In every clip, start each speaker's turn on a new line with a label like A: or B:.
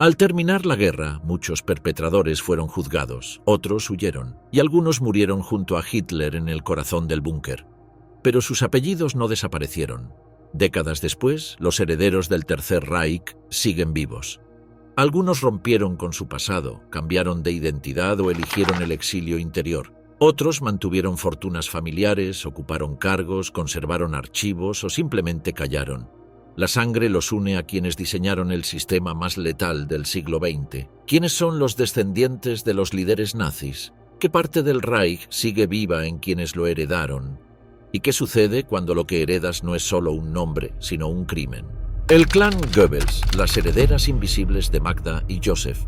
A: Al terminar la guerra, muchos perpetradores fueron juzgados, otros huyeron, y algunos murieron junto a Hitler en el corazón del búnker. Pero sus apellidos no desaparecieron. Décadas después, los herederos del Tercer Reich siguen vivos. Algunos rompieron con su pasado, cambiaron de identidad o eligieron el exilio interior. Otros mantuvieron fortunas familiares, ocuparon cargos, conservaron archivos o simplemente callaron. La sangre los une a quienes diseñaron el sistema más letal del siglo XX. ¿Quiénes son los descendientes de los líderes nazis? ¿Qué parte del Reich sigue viva en quienes lo heredaron? ¿Y qué sucede cuando lo que heredas no es solo un nombre, sino un crimen? El clan Goebbels, las herederas invisibles de Magda y Joseph.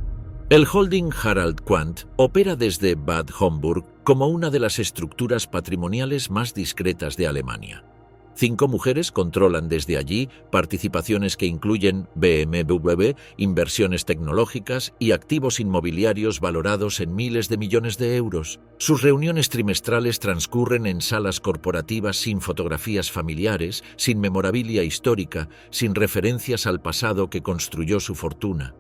A: El holding Harald Quandt opera desde Bad Homburg como una de las estructuras patrimoniales más discretas de Alemania. 5 mujeres controlan desde allí participaciones que incluyen BMW, inversiones tecnológicas y activos inmobiliarios valorados en miles de millones de euros. Sus reuniones trimestrales transcurren en salas corporativas sin fotografías familiares, sin memorabilia histórica, sin referencias al pasado que construyó su fortuna.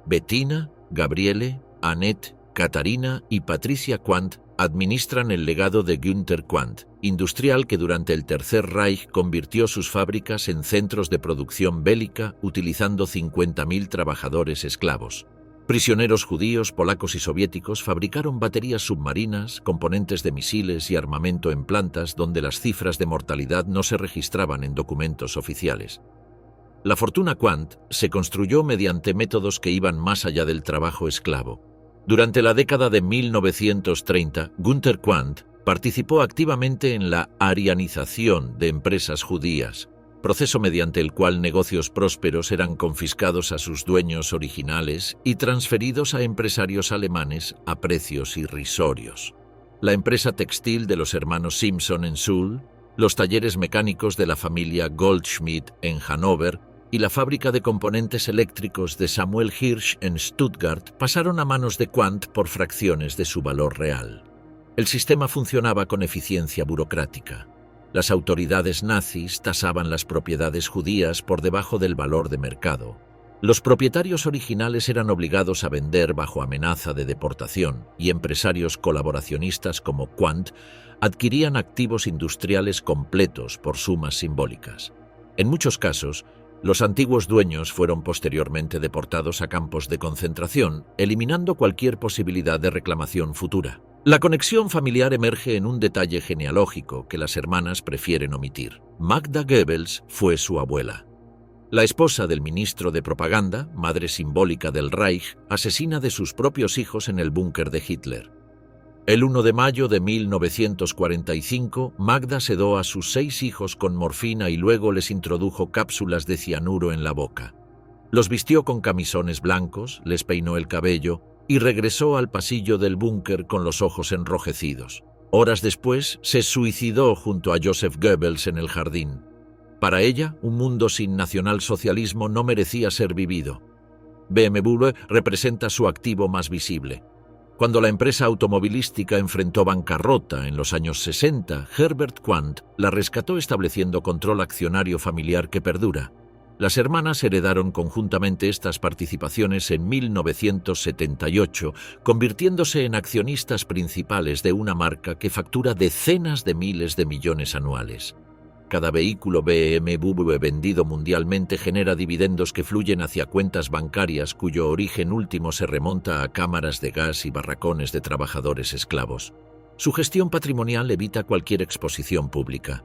A: Bettina, Gabriele, Annette, Katharina y Patricia Quandt administran el legado de Günther Quandt, industrial que durante el Tercer Reich convirtió sus fábricas en centros de producción bélica utilizando 50.000 trabajadores esclavos. Prisioneros judíos, polacos y soviéticos fabricaron baterías submarinas, componentes de misiles y armamento en plantas donde las cifras de mortalidad no se registraban en documentos oficiales. La fortuna Quandt se construyó mediante métodos que iban más allá del trabajo esclavo. Durante la década de 1930, Günther Quandt participó activamente en la arianización de empresas judías, proceso mediante el cual negocios prósperos eran confiscados a sus dueños originales y transferidos a empresarios alemanes a precios irrisorios. La empresa textil de los hermanos Simpson en Suhl, los talleres mecánicos de la familia Goldschmidt en Hannover y la fábrica de componentes eléctricos de Samuel Hirsch en Stuttgart pasaron a manos de Quandt por fracciones de su valor real. El sistema funcionaba con eficiencia burocrática. Las autoridades nazis tasaban las propiedades judías por debajo del valor de mercado. Los propietarios originales eran obligados a vender bajo amenaza de deportación y empresarios colaboracionistas como Quandt adquirían activos industriales completos por sumas simbólicas. En muchos casos, los antiguos dueños fueron posteriormente deportados a campos de concentración, eliminando cualquier posibilidad de reclamación futura. La conexión familiar emerge en un detalle genealógico que las hermanas prefieren omitir. Magda Goebbels fue su abuela. La esposa del ministro de propaganda, madre simbólica del Reich, asesina de sus propios hijos en el búnker de Hitler. El 1 de mayo de 1945, Magda sedó a sus 6 hijos con morfina y luego les introdujo cápsulas de cianuro en la boca. Los vistió con camisones blancos, les peinó el cabello y regresó al pasillo del búnker con los ojos enrojecidos. Horas después, se suicidó junto a Joseph Goebbels en el jardín. Para ella, un mundo sin nacionalsocialismo no merecía ser vivido. BMW representa su activo más visible. Cuando la empresa automovilística enfrentó bancarrota en los años 60, Herbert Quandt la rescató estableciendo control accionario familiar que perdura. Las hermanas heredaron conjuntamente estas participaciones en 1978, convirtiéndose en accionistas principales de una marca que factura decenas de miles de millones anuales. Cada vehículo BMW vendido mundialmente genera dividendos que fluyen hacia cuentas bancarias cuyo origen último se remonta a cámaras de gas y barracones de trabajadores esclavos. Su gestión patrimonial evita cualquier exposición pública.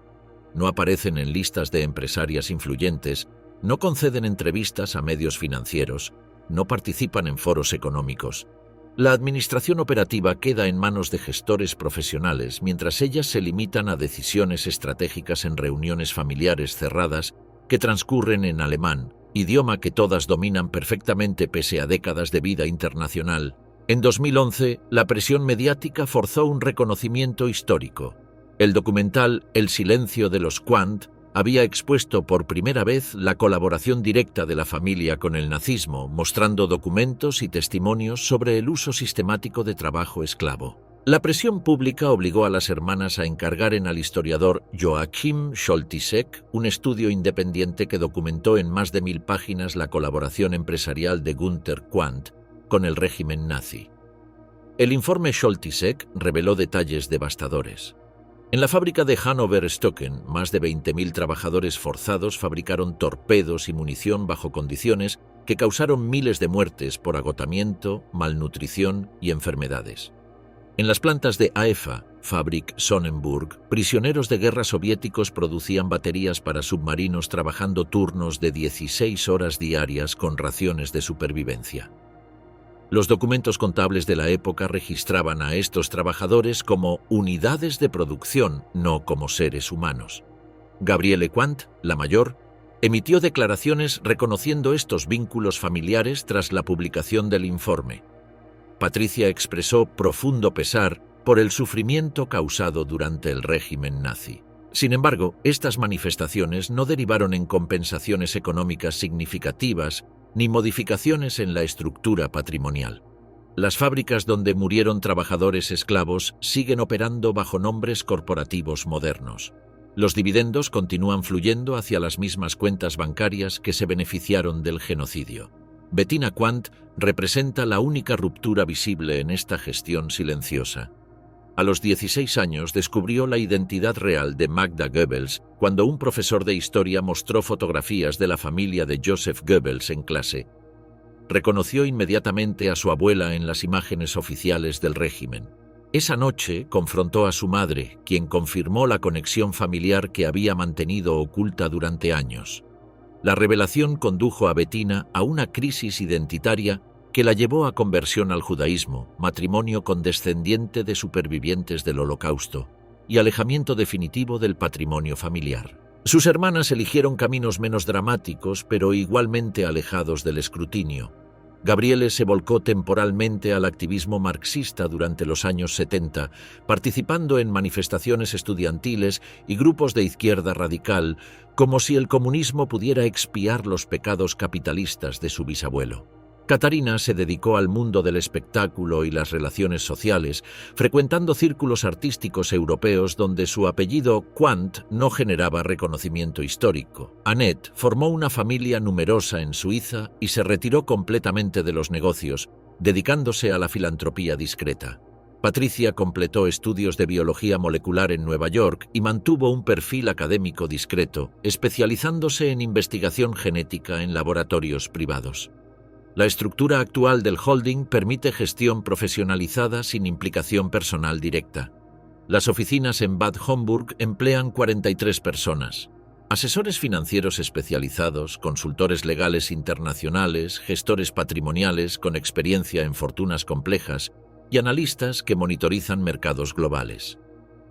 A: No aparecen en listas de empresarias influyentes, no conceden entrevistas a medios financieros, no participan en foros económicos. La administración operativa queda en manos de gestores profesionales, mientras ellas se limitan a decisiones estratégicas en reuniones familiares cerradas que transcurren en alemán, idioma que todas dominan perfectamente pese a décadas de vida internacional. En 2011, la presión mediática forzó un reconocimiento histórico. El documental El silencio de los Quandt había expuesto por primera vez la colaboración directa de la familia con el nazismo, mostrando documentos y testimonios sobre el uso sistemático de trabajo esclavo. La presión pública obligó a las hermanas a encargar al historiador Joachim Scholtisek un estudio independiente que documentó en más de 1000 páginas la colaboración empresarial de Günther Quandt con el régimen nazi. El informe Scholtisek reveló detalles devastadores. En la fábrica de Hannover-Stocken, más de 20.000 trabajadores forzados fabricaron torpedos y munición bajo condiciones que causaron miles de muertes por agotamiento, malnutrición y enfermedades. En las plantas de AEFA, Fabrik Sonnenburg, prisioneros de guerra soviéticos producían baterías para submarinos trabajando turnos de 16 horas diarias con raciones de supervivencia. Los documentos contables de la época registraban a estos trabajadores como unidades de producción, no como seres humanos. Gabriele Quandt, la mayor, emitió declaraciones reconociendo estos vínculos familiares tras la publicación del informe. Patricia expresó profundo pesar por el sufrimiento causado durante el régimen nazi. Sin embargo, estas manifestaciones no derivaron en compensaciones económicas significativas ni modificaciones en la estructura patrimonial. Las fábricas donde murieron trabajadores esclavos siguen operando bajo nombres corporativos modernos. Los dividendos continúan fluyendo hacia las mismas cuentas bancarias que se beneficiaron del genocidio. Bettina Quandt representa la única ruptura visible en esta gestión silenciosa. A los 16 años descubrió la identidad real de Magda Goebbels cuando un profesor de historia mostró fotografías de la familia de Joseph Goebbels en clase. Reconoció inmediatamente a su abuela en las imágenes oficiales del régimen. Esa noche confrontó a su madre, quien confirmó la conexión familiar que había mantenido oculta durante años. La revelación condujo a Bettina a una crisis identitaria que la llevó a conversión al judaísmo, matrimonio condescendiente de supervivientes del Holocausto y alejamiento definitivo del patrimonio familiar. Sus hermanas eligieron caminos menos dramáticos, pero igualmente alejados del escrutinio. Gabriele se volcó temporalmente al activismo marxista durante los años 70, participando en manifestaciones estudiantiles y grupos de izquierda radical, como si el comunismo pudiera expiar los pecados capitalistas de su bisabuelo. Catarina se dedicó al mundo del espectáculo y las relaciones sociales, frecuentando círculos artísticos europeos donde su apellido Quandt no generaba reconocimiento histórico. Annette formó una familia numerosa en Suiza y se retiró completamente de los negocios, dedicándose a la filantropía discreta. Patricia completó estudios de biología molecular en Nueva York y mantuvo un perfil académico discreto, especializándose en investigación genética en laboratorios privados. La estructura actual del holding permite gestión profesionalizada sin implicación personal directa. Las oficinas en Bad Homburg emplean 43 personas. Asesores financieros especializados, consultores legales internacionales, gestores patrimoniales con experiencia en fortunas complejas y analistas que monitorizan mercados globales.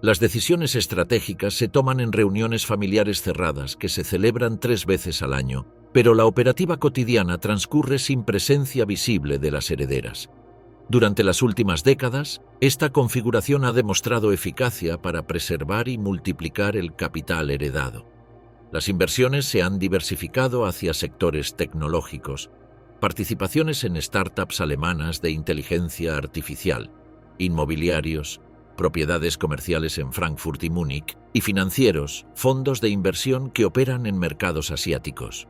A: Las decisiones estratégicas se toman en reuniones familiares cerradas que se celebran 3 veces al año, pero la operativa cotidiana transcurre sin presencia visible de las herederas. Durante las últimas décadas, esta configuración ha demostrado eficacia para preservar y multiplicar el capital heredado. Las inversiones se han diversificado hacia sectores tecnológicos, participaciones en startups alemanas de inteligencia artificial, inmobiliarios, propiedades comerciales en Frankfurt y Múnich, y financieros, fondos de inversión que operan en mercados asiáticos.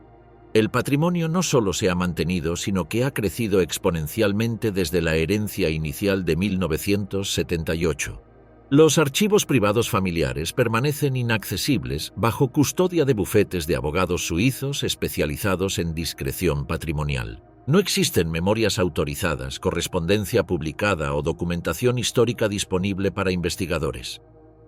A: El patrimonio no solo se ha mantenido, sino que ha crecido exponencialmente desde la herencia inicial de 1978. Los archivos privados familiares permanecen inaccesibles bajo custodia de bufetes de abogados suizos especializados en discreción patrimonial. No existen memorias autorizadas, correspondencia publicada o documentación histórica disponible para investigadores.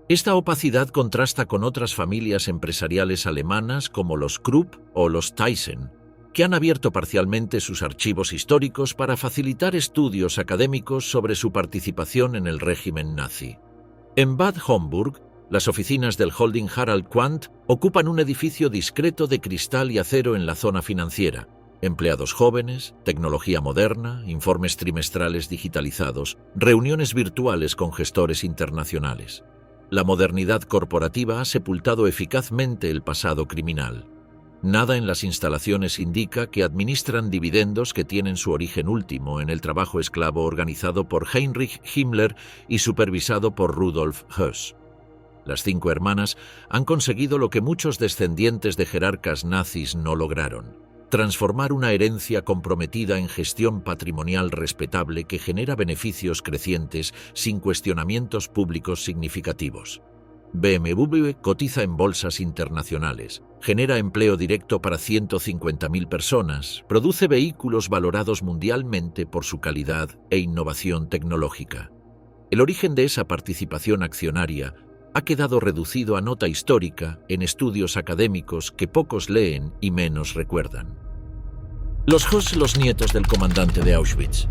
A: Esta opacidad contrasta con otras familias empresariales alemanas como los Krupp o los Thyssen, que han abierto parcialmente sus archivos históricos para facilitar estudios académicos sobre su participación en el régimen nazi. En Bad Homburg, las oficinas del holding Harald Quandt ocupan un edificio discreto de cristal y acero en la zona financiera. Empleados jóvenes, tecnología moderna, informes trimestrales digitalizados, reuniones virtuales con gestores internacionales. La modernidad corporativa ha sepultado eficazmente el pasado criminal. Nada en las instalaciones indica que administran dividendos que tienen su origen último en el trabajo esclavo organizado por Heinrich Himmler y supervisado por Rudolf Höss. Las 5 hermanas han conseguido lo que muchos descendientes de jerarcas nazis no lograron: transformar una herencia comprometida en gestión patrimonial respetable que genera beneficios crecientes sin cuestionamientos públicos significativos. BMW cotiza en bolsas internacionales, genera empleo directo para 150.000 personas, produce vehículos valorados mundialmente por su calidad e innovación tecnológica. El origen de esa participación accionaria ha quedado reducido a nota histórica en estudios académicos que pocos leen y menos recuerdan. Los Höss, los nietos del comandante de Auschwitz.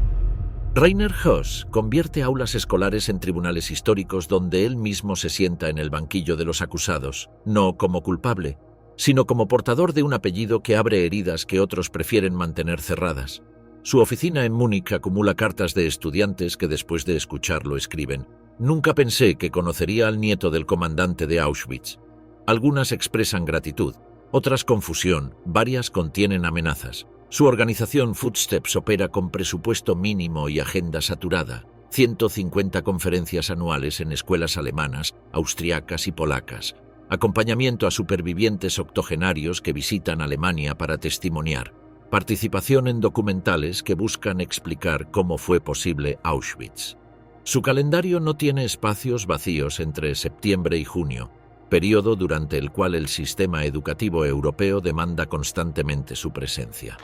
A: Rainer Höss convierte aulas escolares en tribunales históricos donde él mismo se sienta en el banquillo de los acusados, no como culpable, sino como portador de un apellido que abre heridas que otros prefieren mantener cerradas. Su oficina en Múnich acumula cartas de estudiantes que después de escucharlo escriben: «Nunca pensé que conocería al nieto del comandante de Auschwitz». Algunas expresan gratitud, otras confusión, varias contienen amenazas. Su organización Footsteps opera con presupuesto mínimo y agenda saturada, 150 conferencias anuales en escuelas alemanas, austriacas y polacas, acompañamiento a supervivientes octogenarios que visitan Alemania para testimoniar, participación en documentales que buscan explicar cómo fue posible Auschwitz. Su calendario no tiene espacios vacíos entre septiembre y junio, periodo durante el cual el sistema educativo europeo demanda constantemente su presencia.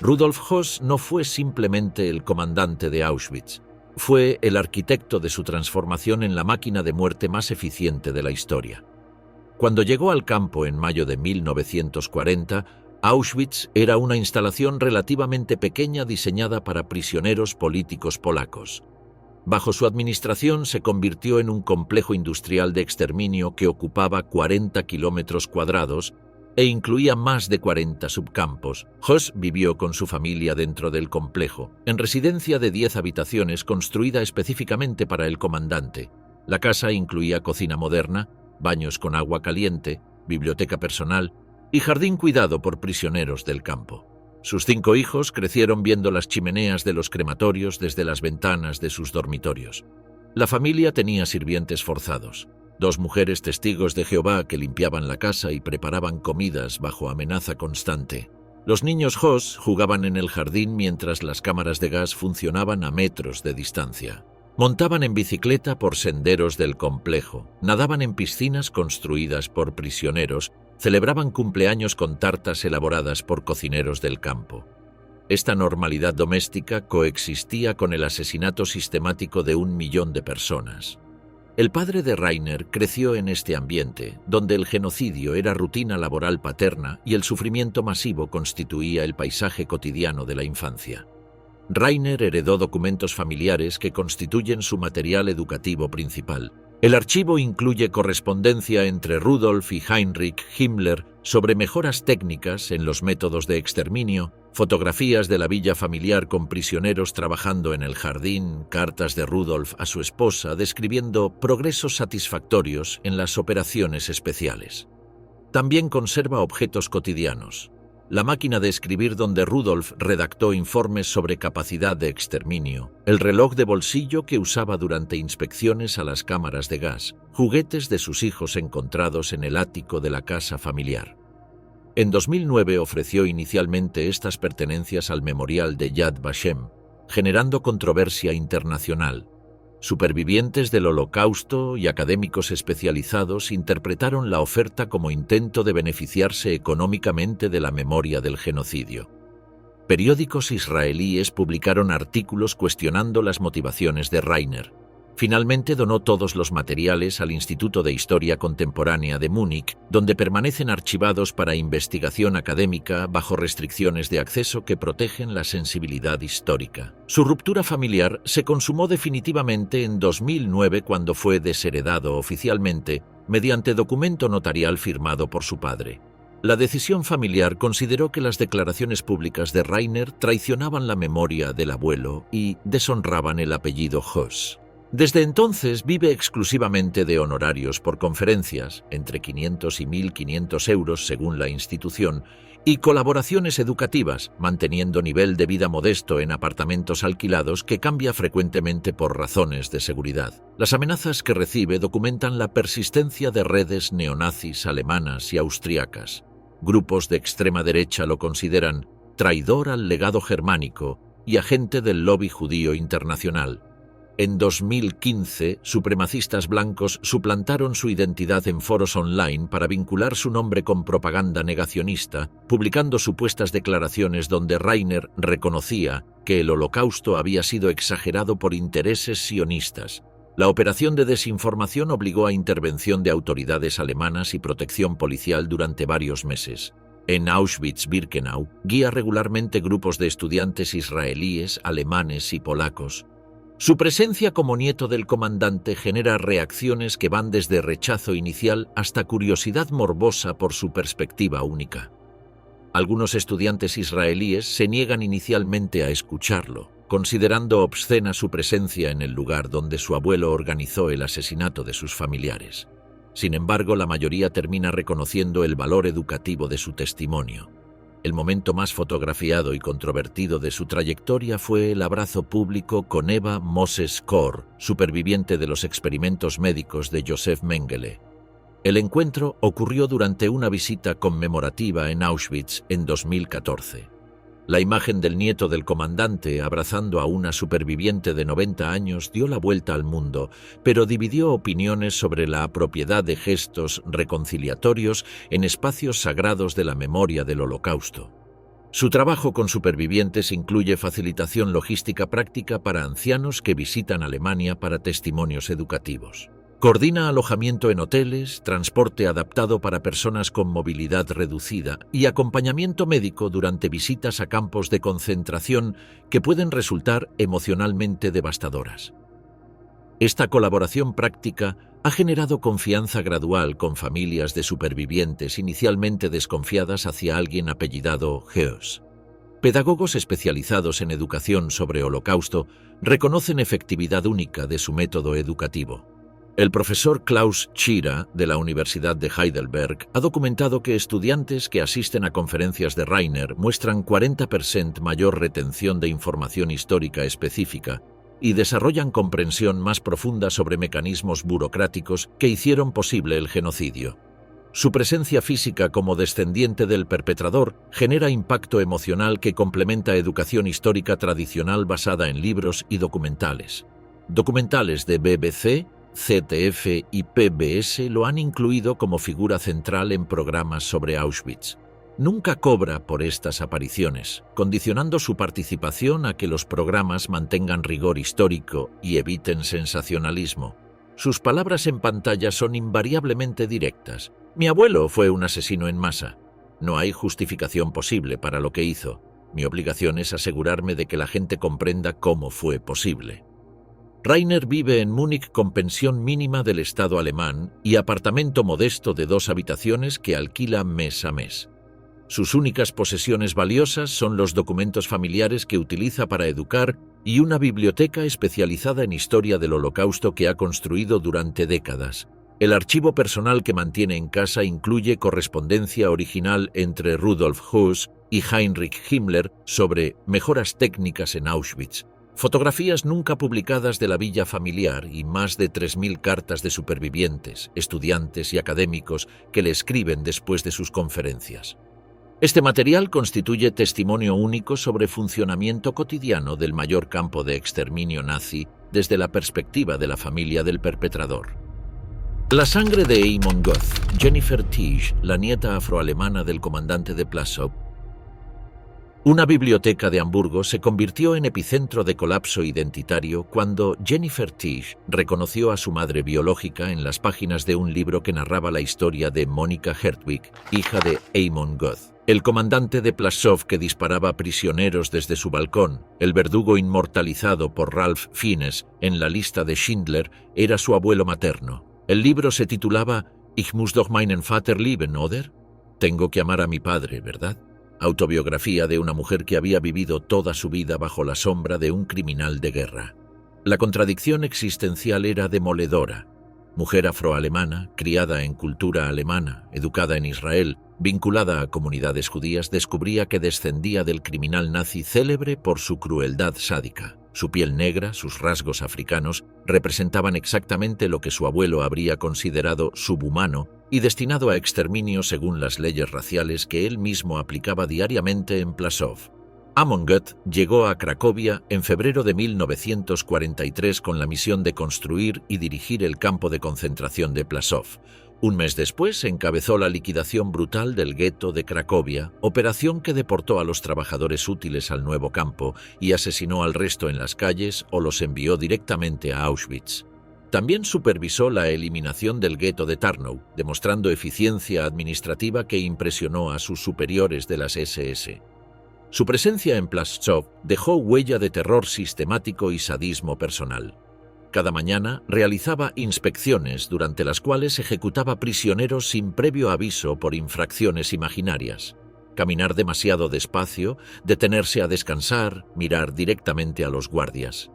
A: Rudolf Höss no fue simplemente el comandante de Auschwitz, fue el arquitecto de su transformación en la máquina de muerte más eficiente de la historia. Cuando llegó al campo en mayo de 1940, Auschwitz era una instalación relativamente pequeña diseñada para prisioneros políticos polacos. Bajo su administración se convirtió en un complejo industrial de exterminio que ocupaba 40 kilómetros cuadrados e incluía más de 40 subcampos. Höss vivió con su familia dentro del complejo, en residencia de 10 habitaciones construida específicamente para el comandante. La casa incluía cocina moderna, baños con agua caliente, biblioteca personal y jardín cuidado por prisioneros del campo. Sus 5 hijos crecieron viendo las chimeneas de los crematorios desde las ventanas de sus dormitorios. La familia tenía sirvientes forzados, 2 mujeres testigos de Jehová que limpiaban la casa y preparaban comidas bajo amenaza constante. Los niños Höss jugaban en el jardín mientras las cámaras de gas funcionaban a metros de distancia. Montaban en bicicleta por senderos del complejo, nadaban en piscinas construidas por prisioneros, celebraban cumpleaños con tartas elaboradas por cocineros del campo. Esta normalidad doméstica coexistía con el asesinato sistemático de 1 millón de personas. El padre de Rainer creció en este ambiente, donde el genocidio era rutina laboral paterna y el sufrimiento masivo constituía el paisaje cotidiano de la infancia. Rainer heredó documentos familiares que constituyen su material educativo principal. El archivo incluye correspondencia entre Rudolf y Heinrich Himmler sobre mejoras técnicas en los métodos de exterminio, fotografías de la villa familiar con prisioneros trabajando en el jardín, cartas de Rudolf a su esposa describiendo progresos satisfactorios en las operaciones especiales. También conserva objetos cotidianos. La máquina de escribir donde Rudolf redactó informes sobre capacidad de exterminio, el reloj de bolsillo que usaba durante inspecciones a las cámaras de gas, juguetes de sus hijos encontrados en el ático de la casa familiar. En 2009 ofreció inicialmente estas pertenencias al memorial de Yad Vashem, generando controversia internacional. Supervivientes del Holocausto y académicos especializados interpretaron la oferta como intento de beneficiarse económicamente de la memoria del genocidio. Periódicos israelíes publicaron artículos cuestionando las motivaciones de Rainer. Finalmente donó todos los materiales al Instituto de Historia Contemporánea de Múnich, donde permanecen archivados para investigación académica bajo restricciones de acceso que protegen la sensibilidad histórica. Su ruptura familiar se consumó definitivamente en 2009 cuando fue desheredado oficialmente mediante documento notarial firmado por su padre. La decisión familiar consideró que las declaraciones públicas de Rainer traicionaban la memoria del abuelo y deshonraban el apellido Höss. Desde entonces vive exclusivamente de honorarios por conferencias, entre 500 y 1.500 euros según la institución, y colaboraciones educativas, manteniendo nivel de vida modesto en apartamentos alquilados que cambia frecuentemente por razones de seguridad. Las amenazas que recibe documentan la persistencia de redes neonazis alemanas y austriacas. Grupos de extrema derecha lo consideran traidor al legado germánico y agente del lobby judío internacional. En 2015, supremacistas blancos suplantaron su identidad en foros online para vincular su nombre con propaganda negacionista, publicando supuestas declaraciones donde Rainer reconocía que el Holocausto había sido exagerado por intereses sionistas. La operación de desinformación obligó a intervención de autoridades alemanas y protección policial durante varios meses. En Auschwitz-Birkenau, guía regularmente grupos de estudiantes israelíes, alemanes y polacos. Su presencia como nieto del comandante genera reacciones que van desde rechazo inicial hasta curiosidad morbosa por su perspectiva única. Algunos estudiantes israelíes se niegan inicialmente a escucharlo, considerando obscena su presencia en el lugar donde su abuelo organizó el asesinato de sus familiares. Sin embargo, la mayoría termina reconociendo el valor educativo de su testimonio. El momento más fotografiado y controvertido de su trayectoria fue el abrazo público con Eva Moses-Kor, superviviente de los experimentos médicos de Josef Mengele. El encuentro ocurrió durante una visita conmemorativa en Auschwitz en 2014. La imagen del nieto del comandante abrazando a una superviviente de 90 años dio la vuelta al mundo, pero dividió opiniones sobre la propiedad de gestos reconciliatorios en espacios sagrados de la memoria del Holocausto. Su trabajo con supervivientes incluye facilitación logística práctica para ancianos que visitan Alemania para testimonios educativos. Coordina alojamiento en hoteles, transporte adaptado para personas con movilidad reducida y acompañamiento médico durante visitas a campos de concentración que pueden resultar emocionalmente devastadoras. Esta colaboración práctica ha generado confianza gradual con familias de supervivientes inicialmente desconfiadas hacia alguien apellidado Heus. Pedagogos especializados en educación sobre Holocausto reconocen efectividad única de su método educativo. El profesor Klaus Tschira, de la Universidad de Heidelberg, ha documentado que estudiantes que asisten a conferencias de Rainer muestran 40% mayor retención de información histórica específica y desarrollan comprensión más profunda sobre mecanismos burocráticos que hicieron posible el genocidio. Su presencia física como descendiente del perpetrador genera impacto emocional que complementa educación histórica tradicional basada en libros y documentales. Documentales de BBC, ZDF y PBS lo han incluido como figura central en programas sobre Auschwitz. Nunca cobra por estas apariciones, condicionando su participación a que los programas mantengan rigor histórico y eviten sensacionalismo. Sus palabras en pantalla son invariablemente directas. Mi abuelo fue un asesino en masa. No hay justificación posible para lo que hizo. Mi obligación es asegurarme de que la gente comprenda cómo fue posible. Rainer vive en Múnich con pensión mínima del Estado alemán y apartamento modesto de 2 habitaciones que alquila mes a mes. Sus únicas posesiones valiosas son los documentos familiares que utiliza para educar y una biblioteca especializada en historia del Holocausto que ha construido durante décadas. El archivo personal que mantiene en casa incluye correspondencia original entre Rudolf Höss y Heinrich Himmler sobre mejoras técnicas en Auschwitz, fotografías nunca publicadas de la villa familiar y más de 3.000 cartas de supervivientes, estudiantes y académicos que le escriben después de sus conferencias. Este material constituye testimonio único sobre funcionamiento cotidiano del mayor campo de exterminio nazi desde la perspectiva de la familia del perpetrador. La sangre de Eamon Goth, Jennifer Tisch, la nieta afroalemana del comandante de Plaszow. Una biblioteca de Hamburgo se convirtió en epicentro de colapso identitario cuando Jennifer Tisch reconoció a su madre biológica en las páginas de un libro que narraba la historia de Monika Hertwig, hija de Eamon Goth, el comandante de Plaszow que disparaba a prisioneros desde su balcón. El verdugo inmortalizado por Ralph Fiennes en la lista de Schindler era su abuelo materno. El libro se titulaba Ich muss doch meinen Vater lieben, oder? Tengo que amar a mi padre, ¿verdad? Autobiografía de una mujer que había vivido toda su vida bajo la sombra de un criminal de guerra. La contradicción existencial era demoledora. Mujer afroalemana, criada en cultura alemana, educada en Israel, vinculada a comunidades judías, descubría que descendía del criminal nazi célebre por su crueldad sádica. Su piel negra, sus rasgos africanos, representaban exactamente lo que su abuelo habría considerado subhumano y destinado a exterminio según las leyes raciales que él mismo aplicaba diariamente en Plaszow. Amon Goeth llegó a Cracovia en febrero de 1943 con la misión de construir y dirigir el campo de concentración de Plaszow. Un mes después encabezó la liquidación brutal del gueto de Cracovia, operación que deportó a los trabajadores útiles al nuevo campo y asesinó al resto en las calles o los envió directamente a Auschwitz. También supervisó la eliminación del gueto de Tarnow, demostrando eficiencia administrativa que impresionó a sus superiores de las SS. Su presencia en Plaszow dejó huella de terror sistemático y sadismo personal. Cada mañana realizaba inspecciones durante las cuales ejecutaba prisioneros sin previo aviso por infracciones imaginarias. Caminar demasiado despacio, detenerse a descansar, mirar directamente a los guardias.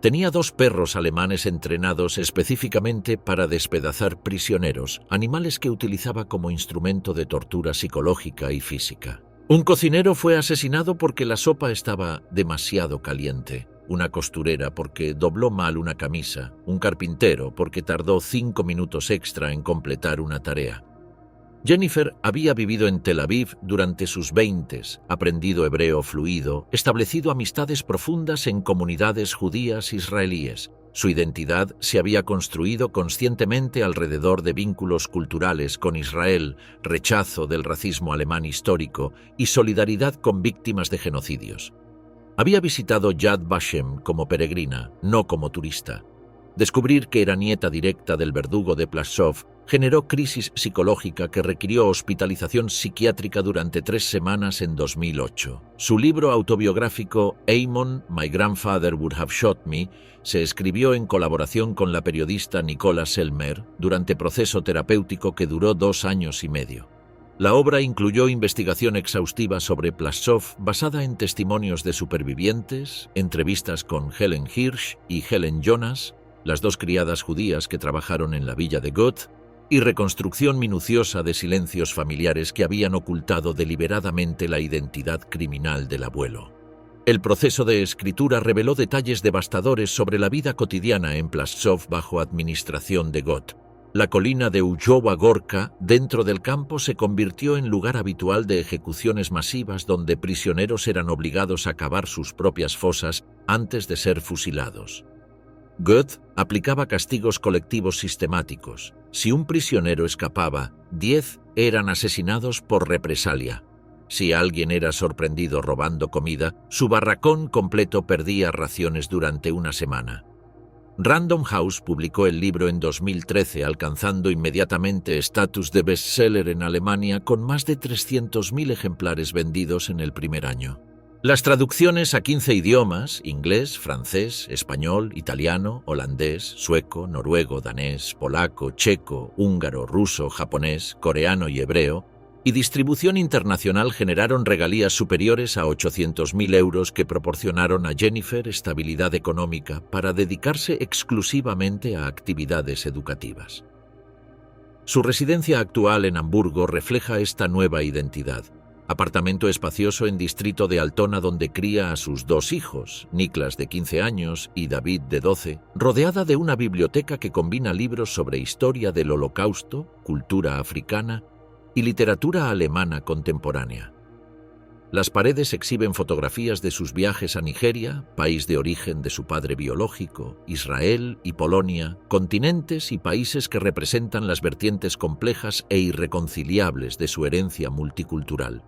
A: Tenía 2 perros alemanes entrenados específicamente para despedazar prisioneros, animales que utilizaba como instrumento de tortura psicológica y física. Un cocinero fue asesinado porque la sopa estaba demasiado caliente, una costurera porque dobló mal una camisa, un carpintero porque tardó 5 minutos extra en completar una tarea. Jennifer había vivido en Tel Aviv durante sus 20s, aprendido hebreo fluido, establecido amistades profundas en comunidades judías israelíes. Su identidad se había construido conscientemente alrededor de vínculos culturales con Israel, rechazo del racismo alemán histórico y solidaridad con víctimas de genocidios. Había visitado Yad Vashem como peregrina, no como turista. Descubrir que era nieta directa del verdugo de Plaszow generó crisis psicológica que requirió hospitalización psiquiátrica durante 3 semanas en 2008. Su libro autobiográfico Amon, My Grandfather Would Have Shot Me se escribió en colaboración con la periodista Nicola Selmer durante proceso terapéutico que duró 2 años y medio. La obra incluyó investigación exhaustiva sobre Plaszow basada en testimonios de supervivientes, entrevistas con Helen Hirsch y Helen Jonas, las 2 criadas judías que trabajaron en la villa de Goeth, y reconstrucción minuciosa de silencios familiares que habían ocultado deliberadamente la identidad criminal del abuelo. El proceso de escritura reveló detalles devastadores sobre la vida cotidiana en Plaszow bajo administración de Goeth. La colina de Ujowa Gorka, dentro del campo, se convirtió en lugar habitual de ejecuciones masivas donde prisioneros eran obligados a cavar sus propias fosas antes de ser fusilados. Goeth aplicaba castigos colectivos sistemáticos. Si un prisionero escapaba, 10 eran asesinados por represalia. Si alguien era sorprendido robando comida, su barracón completo perdía raciones durante una semana. Random House publicó el libro en 2013, alcanzando inmediatamente estatus de bestseller en Alemania con más de 300.000 ejemplares vendidos en el primer año. Las traducciones a 15 idiomas, inglés, francés, español, italiano, holandés, sueco, noruego, danés, polaco, checo, húngaro, ruso, japonés, coreano y hebreo, y distribución internacional generaron regalías superiores a 800.000 euros que proporcionaron a Jennifer estabilidad económica para dedicarse exclusivamente a actividades educativas. Su residencia actual en Hamburgo refleja esta nueva identidad. Apartamento espacioso en distrito de Altona donde cría a sus 2 hijos, Niklas de 15 años y David de 12, rodeada de una biblioteca que combina libros sobre historia del Holocausto, cultura africana y literatura alemana contemporánea. Las paredes exhiben fotografías de sus viajes a Nigeria, país de origen de su padre biológico, Israel y Polonia, continentes y países que representan las vertientes complejas e irreconciliables de su herencia multicultural.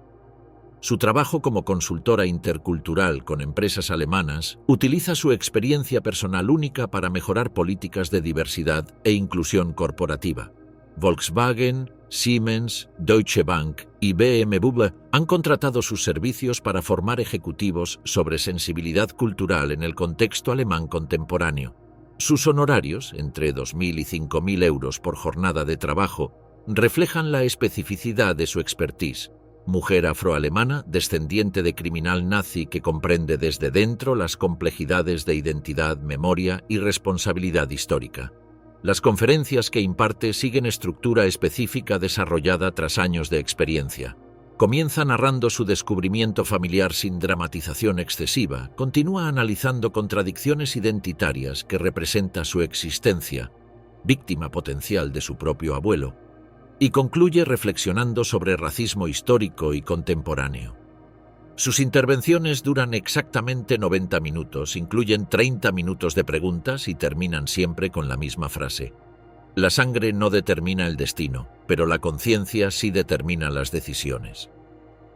A: Su trabajo como consultora intercultural con empresas alemanas utiliza su experiencia personal única para mejorar políticas de diversidad e inclusión corporativa. Volkswagen, Siemens, Deutsche Bank y BMW han contratado sus servicios para formar ejecutivos sobre sensibilidad cultural en el contexto alemán contemporáneo. Sus honorarios, entre 2.000 y 5.000 euros por jornada de trabajo, reflejan la especificidad de su expertise. mujer afroalemana, descendiente de criminal nazi que comprende desde dentro las complejidades de identidad, memoria y responsabilidad histórica. Las conferencias que imparte siguen estructura específica desarrollada tras años de experiencia. Comienza narrando su descubrimiento familiar sin dramatización excesiva, continúa analizando contradicciones identitarias que representa su existencia, víctima potencial de su propio abuelo, y concluye reflexionando sobre racismo histórico y contemporáneo. Sus intervenciones duran exactamente 90 minutos, incluyen 30 minutos de preguntas y terminan siempre con la misma frase. La sangre no determina el destino, pero la conciencia sí determina las decisiones.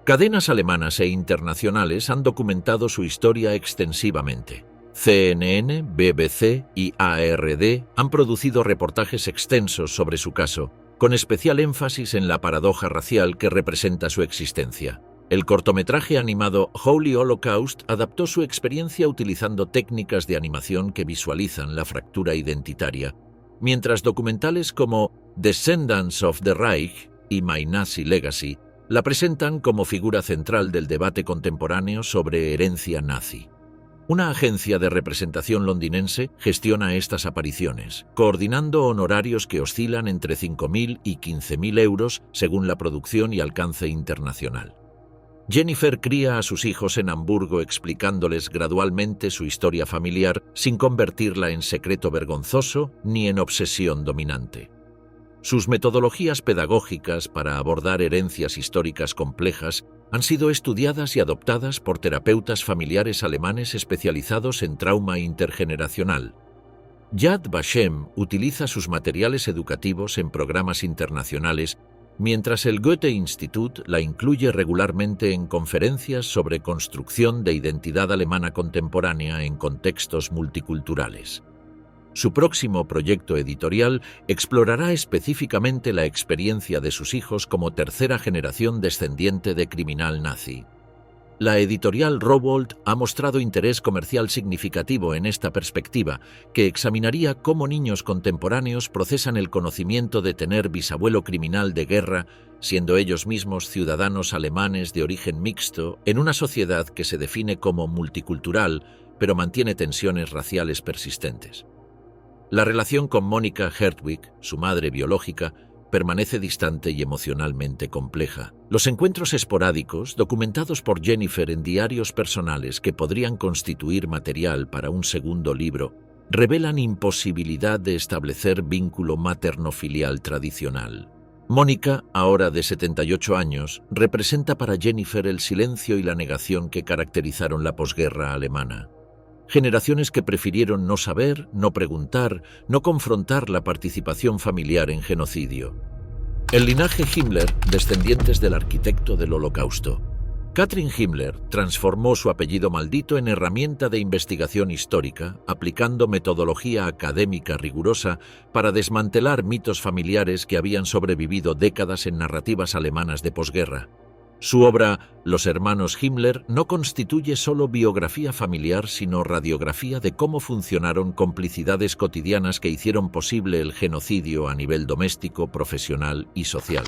A: Cadenas alemanas e internacionales han documentado su historia extensivamente. CNN, BBC y ARD han producido reportajes extensos sobre su caso, con especial énfasis en la paradoja racial que representa su existencia. El cortometraje animado Holy Holocaust adaptó su experiencia utilizando técnicas de animación que visualizan la fractura identitaria, mientras documentales como Descendants of the Reich y My Nazi Legacy la presentan como figura central del debate contemporáneo sobre herencia nazi. Una agencia de representación londinense gestiona estas apariciones, coordinando honorarios que oscilan entre 5.000 y 15.000 euros según la producción y alcance internacional. Jennifer cría a sus hijos en Hamburgo explicándoles gradualmente su historia familiar sin convertirla en secreto vergonzoso ni en obsesión dominante. Sus metodologías pedagógicas para abordar herencias históricas complejas han sido estudiadas y adoptadas por terapeutas familiares alemanes especializados en trauma intergeneracional. Yad Vashem utiliza sus materiales educativos en programas internacionales, mientras el Goethe-Institut la incluye regularmente en conferencias sobre construcción de identidad alemana contemporánea en contextos multiculturales. Su próximo proyecto editorial explorará específicamente la experiencia de sus hijos como tercera generación descendiente de criminal nazi. La editorial Rowohlt ha mostrado interés comercial significativo en esta perspectiva, que examinaría cómo niños contemporáneos procesan el conocimiento de tener bisabuelo criminal de guerra, siendo ellos mismos ciudadanos alemanes de origen mixto, en una sociedad que se define como multicultural, pero mantiene tensiones raciales persistentes. La relación con Monika Hertwig, su madre biológica, permanece distante y emocionalmente compleja. Los encuentros esporádicos, documentados por Jennifer en diarios personales que podrían constituir material para un segundo libro, revelan imposibilidad de establecer vínculo materno-filial tradicional. Mónica, ahora de 78 años, representa para Jennifer el silencio y la negación que caracterizaron la posguerra alemana. Generaciones que prefirieron no saber, no preguntar, no confrontar la participación familiar en genocidio. El linaje Himmler, descendientes del arquitecto del Holocausto. Katrin Himmler transformó su apellido maldito en herramienta de investigación histórica, aplicando metodología académica rigurosa para desmantelar mitos familiares que habían sobrevivido décadas en narrativas alemanas de posguerra. Su obra, Los hermanos Himmler, no constituye solo biografía familiar, sino radiografía de cómo funcionaron complicidades cotidianas que hicieron posible el genocidio a nivel doméstico, profesional y social.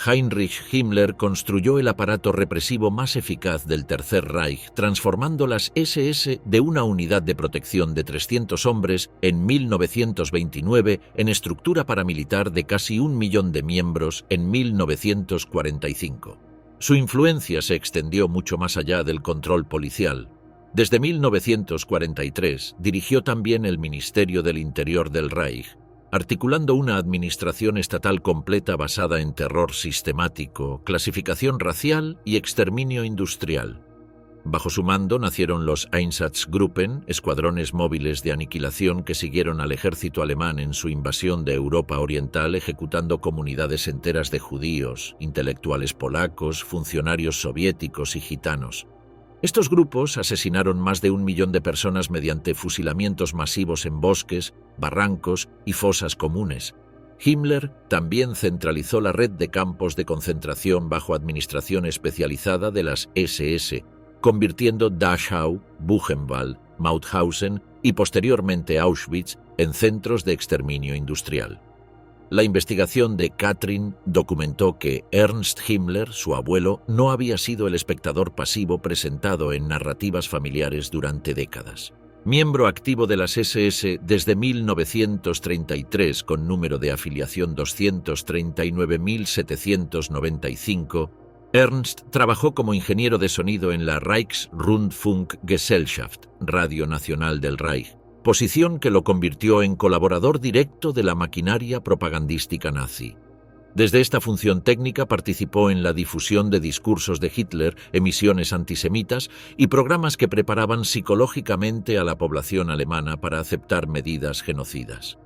A: Heinrich Himmler construyó el aparato represivo más eficaz del Tercer Reich, transformando las SS de una unidad de protección de 300 hombres en 1929 en estructura paramilitar de casi 1 millón de miembros en 1945. Su influencia se extendió mucho más allá del control policial. Desde 1943 dirigió también el Ministerio del Interior del Reich, articulando una administración estatal completa basada en terror sistemático, clasificación racial y exterminio industrial. Bajo su mando nacieron los Einsatzgruppen, escuadrones móviles de aniquilación que siguieron al ejército alemán en su invasión de Europa Oriental, ejecutando comunidades enteras de judíos, intelectuales polacos, funcionarios soviéticos y gitanos. Estos grupos asesinaron más de 1 millón de personas mediante fusilamientos masivos en bosques, barrancos y fosas comunes. Himmler también centralizó la red de campos de concentración bajo administración especializada de las SS, convirtiendo Dachau, Buchenwald, Mauthausen y posteriormente Auschwitz en centros de exterminio industrial. La investigación de Katrin documentó que Ernst Himmler, su abuelo, no había sido el espectador pasivo presentado en narrativas familiares durante décadas. Miembro activo de las SS desde 1933 con número de afiliación 239.795, Ernst trabajó como ingeniero de sonido en la Reichsrundfunkgesellschaft, Radio Nacional del Reich, posición que lo convirtió en colaborador directo de la maquinaria propagandística nazi. Desde esta función técnica participó en la difusión de discursos de Hitler, emisiones antisemitas y programas que preparaban psicológicamente a la población alemana para aceptar medidas genocidas.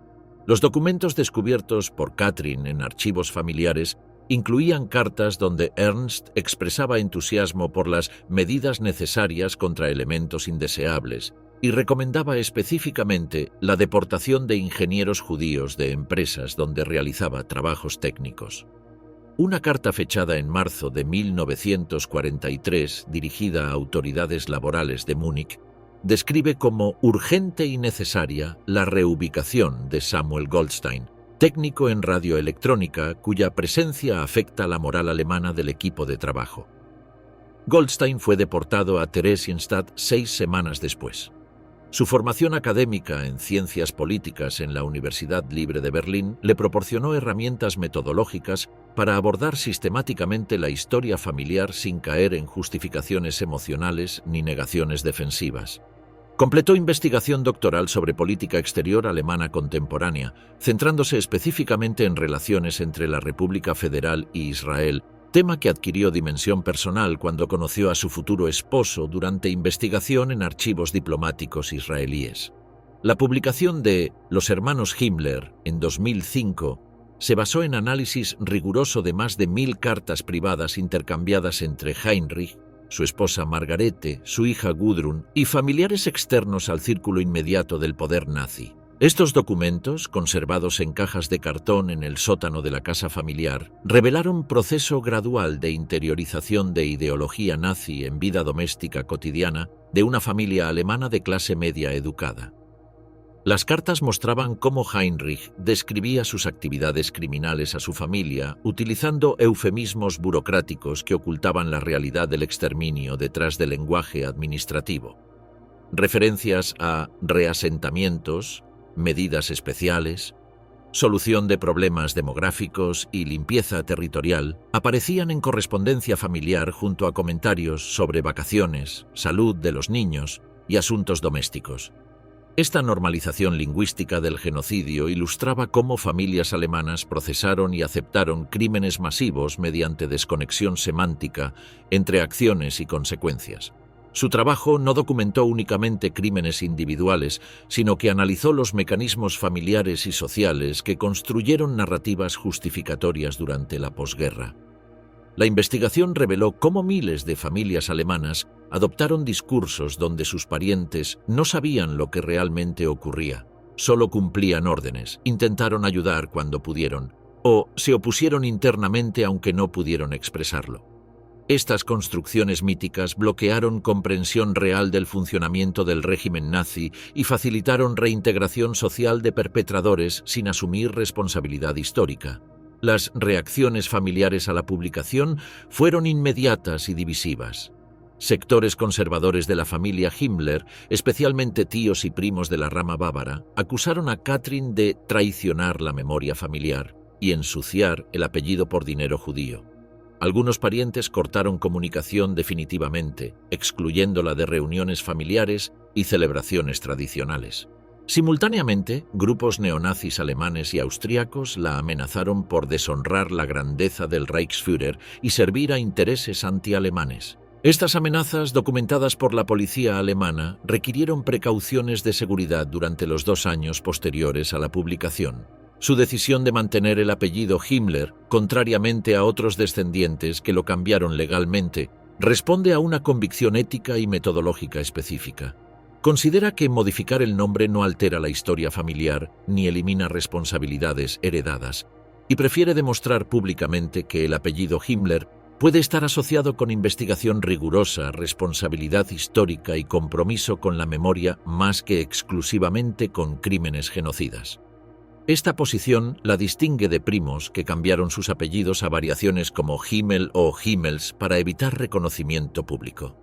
A: Los documentos descubiertos por Katrin en archivos familiares incluían cartas donde Ernst expresaba entusiasmo por las medidas necesarias contra elementos indeseables y recomendaba específicamente la deportación de ingenieros judíos de empresas donde realizaba trabajos técnicos. Una carta fechada en marzo de 1943, dirigida a autoridades laborales de Múnich, describe como urgente y necesaria la reubicación de Samuel Goldstein, técnico en radioelectrónica cuya presencia afecta la moral alemana del equipo de trabajo. Goldstein fue deportado a Theresienstadt 6 semanas después. Su formación académica en ciencias políticas en la Universidad Libre de Berlín le proporcionó herramientas metodológicas para abordar sistemáticamente la historia familiar sin caer en justificaciones emocionales ni negaciones defensivas. Completó investigación doctoral sobre política exterior alemana contemporánea, centrándose específicamente en relaciones entre la República Federal y Israel, tema que adquirió dimensión personal cuando conoció a su futuro esposo durante investigación en archivos diplomáticos israelíes. La publicación de Los hermanos Himmler en 2005 se basó en análisis riguroso de más de 1000 cartas privadas intercambiadas entre Heinrich, su esposa Margarete, su hija Gudrun y familiares externos al círculo inmediato del poder nazi. Estos documentos, conservados en cajas de cartón en el sótano de la casa familiar, revelaron un proceso gradual de interiorización de ideología nazi en vida doméstica cotidiana de una familia alemana de clase media educada. Las cartas mostraban cómo Heinrich describía sus actividades criminales a su familia utilizando eufemismos burocráticos que ocultaban la realidad del exterminio detrás del lenguaje administrativo. Referencias a reasentamientos, medidas especiales, solución de problemas demográficos y limpieza territorial aparecían en correspondencia familiar junto a comentarios sobre vacaciones, salud de los niños y asuntos domésticos. Esta normalización lingüística del genocidio ilustraba cómo familias alemanas procesaron y aceptaron crímenes masivos mediante desconexión semántica entre acciones y consecuencias. Su trabajo no documentó únicamente crímenes individuales, sino que analizó los mecanismos familiares y sociales que construyeron narrativas justificatorias durante la posguerra. La investigación reveló cómo miles de familias alemanas adoptaron discursos donde sus parientes no sabían lo que realmente ocurría, solo cumplían órdenes, intentaron ayudar cuando pudieron, o se opusieron internamente aunque no pudieron expresarlo. Estas construcciones míticas bloquearon comprensión real del funcionamiento del régimen nazi y facilitaron reintegración social de perpetradores sin asumir responsabilidad histórica. Las reacciones familiares a la publicación fueron inmediatas y divisivas. Sectores conservadores de la familia Himmler, especialmente tíos y primos de la rama bávara, acusaron a Katrin de traicionar la memoria familiar y ensuciar el apellido por dinero judío. Algunos parientes cortaron comunicación definitivamente, excluyéndola de reuniones familiares y celebraciones tradicionales. Simultáneamente, grupos neonazis alemanes y austríacos la amenazaron por deshonrar la grandeza del Reichsführer y servir a intereses antialemanes. Estas amenazas, documentadas por la policía alemana, requirieron precauciones de seguridad durante los 2 años posteriores a la publicación. Su decisión de mantener el apellido Himmler, contrariamente a otros descendientes que lo cambiaron legalmente, responde a una convicción ética y metodológica específica. Considera que modificar el nombre no altera la historia familiar ni elimina responsabilidades heredadas, y prefiere demostrar públicamente que el apellido Himmler puede estar asociado con investigación rigurosa, responsabilidad histórica y compromiso con la memoria más que exclusivamente con crímenes genocidas. Esta posición la distingue de primos que cambiaron sus apellidos a variaciones como Himmel o Himmels para evitar reconocimiento público.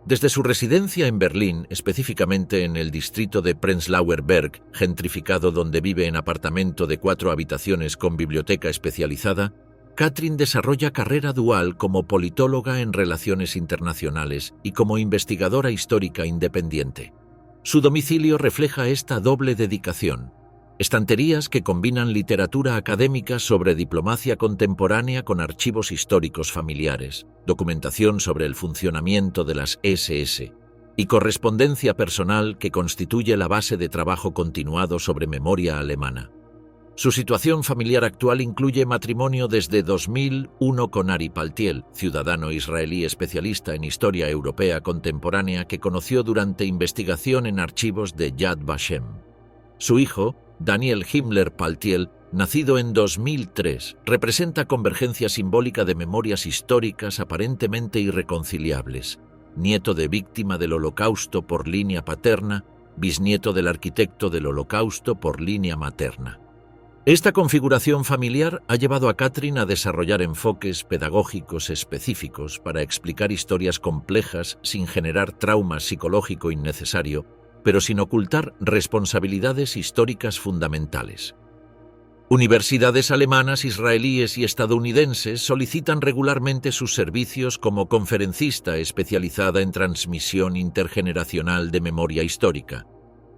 A: Desde su residencia en Berlín, específicamente en el distrito de Prenzlauer Berg, gentrificado donde vive en apartamento de 4 habitaciones con biblioteca especializada, Katrin desarrolla carrera dual como politóloga en relaciones internacionales y como investigadora histórica independiente. Su domicilio refleja esta doble dedicación. Estanterías que combinan literatura académica sobre diplomacia contemporánea con archivos históricos familiares, documentación sobre el funcionamiento de las SS y correspondencia personal que constituye la base de trabajo continuado sobre memoria alemana. Su situación familiar actual incluye matrimonio desde 2001 con Ari Paltiel, ciudadano israelí especialista en historia europea contemporánea que conoció durante investigación en archivos de Yad Vashem. Su hijo, Daniel Himmler Paltiel, nacido en 2003, representa convergencia simbólica de memorias históricas aparentemente irreconciliables. Nieto de víctima del Holocausto por línea paterna, bisnieto del arquitecto del Holocausto por línea materna. Esta configuración familiar ha llevado a Katrin a desarrollar enfoques pedagógicos específicos para explicar historias complejas sin generar trauma psicológico innecesario, pero sin ocultar responsabilidades históricas fundamentales. Universidades alemanas, israelíes y estadounidenses solicitan regularmente sus servicios como conferencista especializada en transmisión intergeneracional de memoria histórica.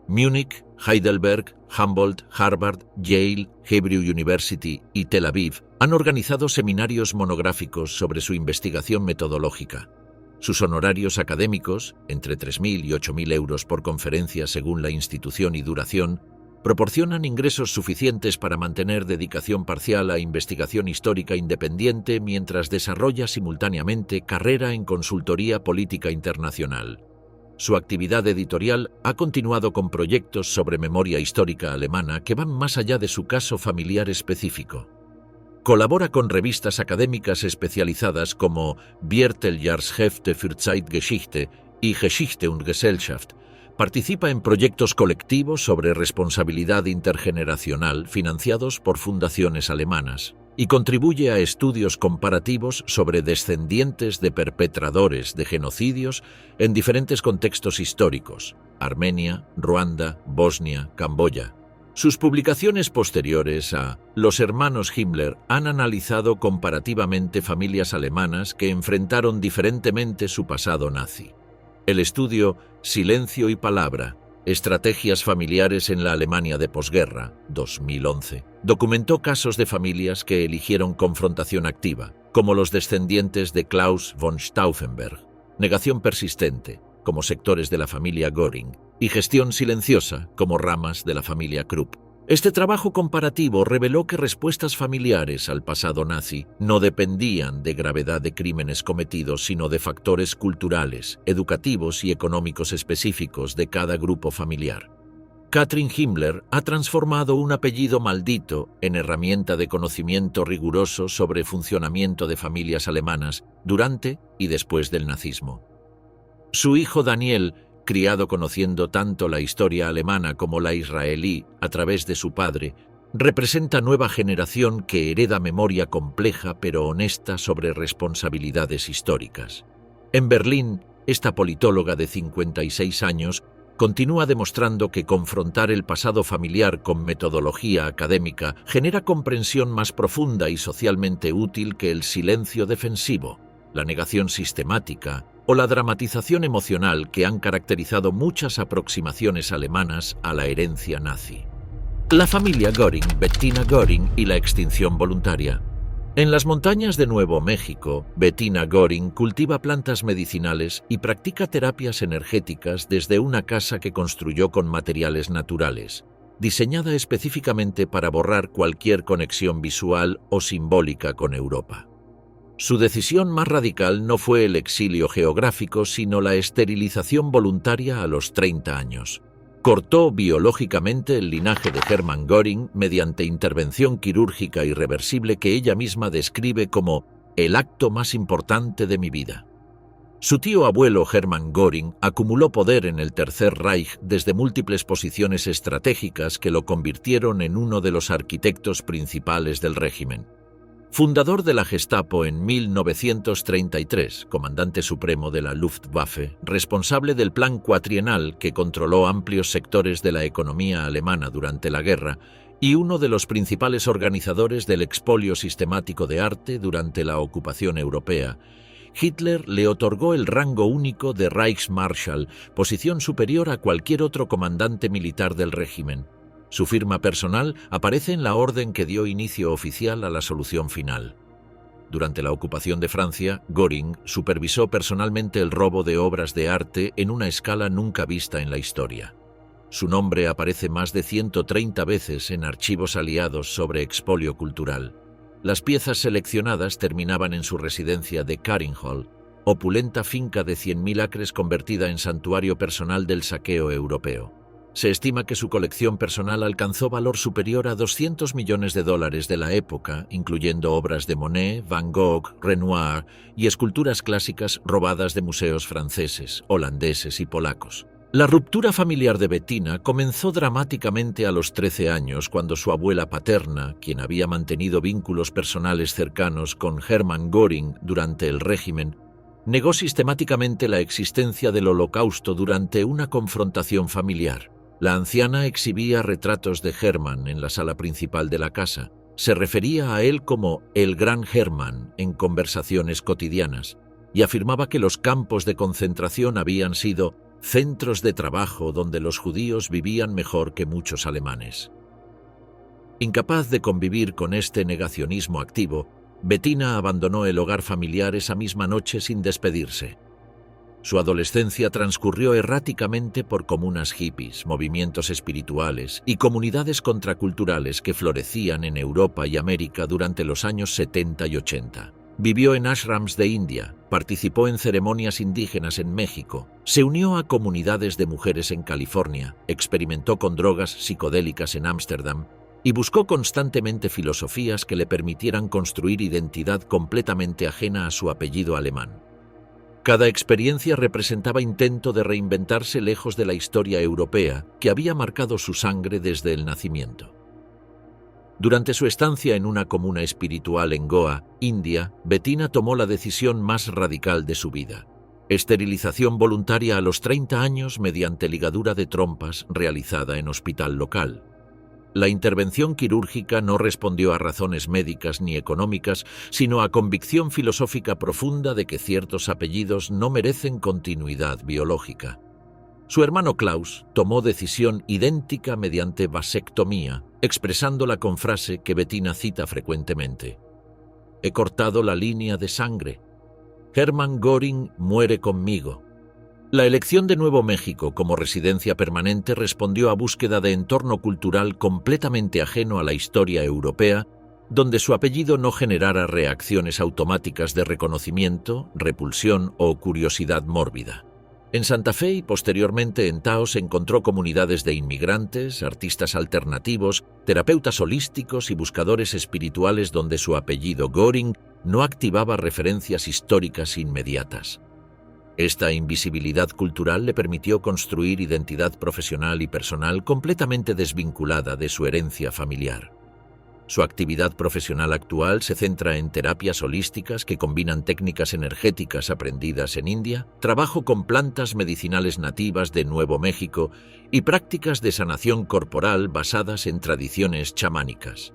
A: Múnich, Heidelberg, Humboldt, Harvard, Yale, Hebrew University y Tel Aviv han organizado seminarios monográficos sobre su investigación metodológica. Sus honorarios académicos, entre 3.000 y 8.000 euros por conferencia según la institución y duración, proporcionan ingresos suficientes para mantener dedicación parcial a investigación histórica independiente mientras desarrolla simultáneamente carrera en consultoría política internacional. Su actividad editorial ha continuado con proyectos sobre memoria histórica alemana que van más allá de su caso familiar específico. Colabora con revistas académicas especializadas como Vierteljahrshefte für Zeitgeschichte y Geschichte und Gesellschaft. Participa en proyectos colectivos sobre responsabilidad intergeneracional financiados por fundaciones alemanas y contribuye a estudios comparativos sobre descendientes de perpetradores de genocidios en diferentes contextos históricos: Armenia, Ruanda, Bosnia, Camboya. Sus publicaciones posteriores a Los hermanos Himmler han analizado comparativamente familias alemanas que enfrentaron diferentemente su pasado nazi. El estudio Silencio y Palabra, Estrategias familiares en la Alemania de posguerra, 2011, documentó casos de familias que eligieron confrontación activa, como los descendientes de Klaus von Stauffenberg, negación persistente, como sectores de la familia Göring, y gestión silenciosa, como ramas de la familia Krupp. Este trabajo comparativo reveló que respuestas familiares al pasado nazi no dependían de gravedad de crímenes cometidos, sino de factores culturales, educativos y económicos específicos de cada grupo familiar. Katrin Himmler ha transformado un apellido maldito en herramienta de conocimiento riguroso sobre funcionamiento de familias alemanas durante y después del nazismo. Su hijo Daniel, criado conociendo tanto la historia alemana como la israelí a través de su padre, representa nueva generación que hereda memoria compleja pero honesta sobre responsabilidades históricas. En Berlín, esta politóloga de 56 años continúa demostrando que confrontar el pasado familiar con metodología académica genera comprensión más profunda y socialmente útil que el silencio defensivo, la negación sistemática o la dramatización emocional que han caracterizado muchas aproximaciones alemanas a la herencia nazi. La familia Göring, Bettina Göring y la extinción voluntaria. En las montañas de Nuevo México, Bettina Göring cultiva plantas medicinales y practica terapias energéticas desde una casa que construyó con materiales naturales, diseñada específicamente para borrar cualquier conexión visual o simbólica con Europa. Su decisión más radical no fue el exilio geográfico, sino la esterilización voluntaria a los 30 años. Cortó biológicamente el linaje de Hermann Göring mediante intervención quirúrgica irreversible que ella misma describe como el acto más importante de mi vida. Su tío abuelo Hermann Göring acumuló poder en el Tercer Reich desde múltiples posiciones estratégicas que lo convirtieron en uno de los arquitectos principales del régimen. Fundador de la Gestapo en 1933, comandante supremo de la Luftwaffe, responsable del plan cuatrienal que controló amplios sectores de la economía alemana durante la guerra y uno de los principales organizadores del expolio sistemático de arte durante la ocupación europea, Hitler le otorgó el rango único de Reichsmarschall, posición superior a cualquier otro comandante militar del régimen. Su firma personal aparece en la orden que dio inicio oficial a la solución final. Durante la ocupación de Francia, Göring supervisó personalmente el robo de obras de arte en una escala nunca vista en la historia. Su nombre aparece más de 130 veces en archivos aliados sobre expolio cultural. Las piezas seleccionadas terminaban en su residencia de Karinhall, opulenta finca de 100.000 acres convertida en santuario personal del saqueo europeo. Se estima que su colección personal alcanzó valor superior a $200 millones de la época, incluyendo obras de Monet, Van Gogh, Renoir y esculturas clásicas robadas de museos franceses, holandeses y polacos. La ruptura familiar de Bettina comenzó dramáticamente a los 13 años, cuando su abuela paterna, quien había mantenido vínculos personales cercanos con Hermann Göring durante el régimen, negó sistemáticamente la existencia del Holocausto durante una confrontación familiar. La anciana exhibía retratos de Hermann en la sala principal de la casa. Se refería a él como el Gran Hermann en conversaciones cotidianas y afirmaba que los campos de concentración habían sido centros de trabajo donde los judíos vivían mejor que muchos alemanes. Incapaz de convivir con este negacionismo activo, Bettina abandonó el hogar familiar esa misma noche sin despedirse. Su adolescencia transcurrió erráticamente por comunas hippies, movimientos espirituales y comunidades contraculturales que florecían en Europa y América durante los años 70 y 80. Vivió en ashrams de India, participó en ceremonias indígenas en México, se unió a comunidades de mujeres en California, experimentó con drogas psicodélicas en Ámsterdam y buscó constantemente filosofías que le permitieran construir identidad completamente ajena a su apellido alemán. Cada experiencia representaba intento de reinventarse lejos de la historia europea que había marcado su sangre desde el nacimiento. Durante su estancia en una comuna espiritual en Goa, India, Bettina tomó la decisión más radical de su vida: esterilización voluntaria a los 30 años mediante ligadura de trompas realizada en hospital local. La intervención quirúrgica no respondió a razones médicas ni económicas, sino a convicción filosófica profunda de que ciertos apellidos no merecen continuidad biológica. Su hermano Klaus tomó decisión idéntica mediante vasectomía, expresándola con frase que Bettina cita frecuentemente: «He cortado la línea de sangre. Hermann Göring muere conmigo». La elección de Nuevo México como residencia permanente respondió a búsqueda de entorno cultural completamente ajeno a la historia europea, donde su apellido no generara reacciones automáticas de reconocimiento, repulsión o curiosidad mórbida. En Santa Fe y posteriormente en Taos encontró comunidades de inmigrantes, artistas alternativos, terapeutas holísticos y buscadores espirituales donde su apellido Göring no activaba referencias históricas inmediatas. Esta invisibilidad cultural le permitió construir identidad profesional y personal completamente desvinculada de su herencia familiar. Su actividad profesional actual se centra en terapias holísticas que combinan técnicas energéticas aprendidas en India, trabajo con plantas medicinales nativas de Nuevo México y prácticas de sanación corporal basadas en tradiciones chamánicas.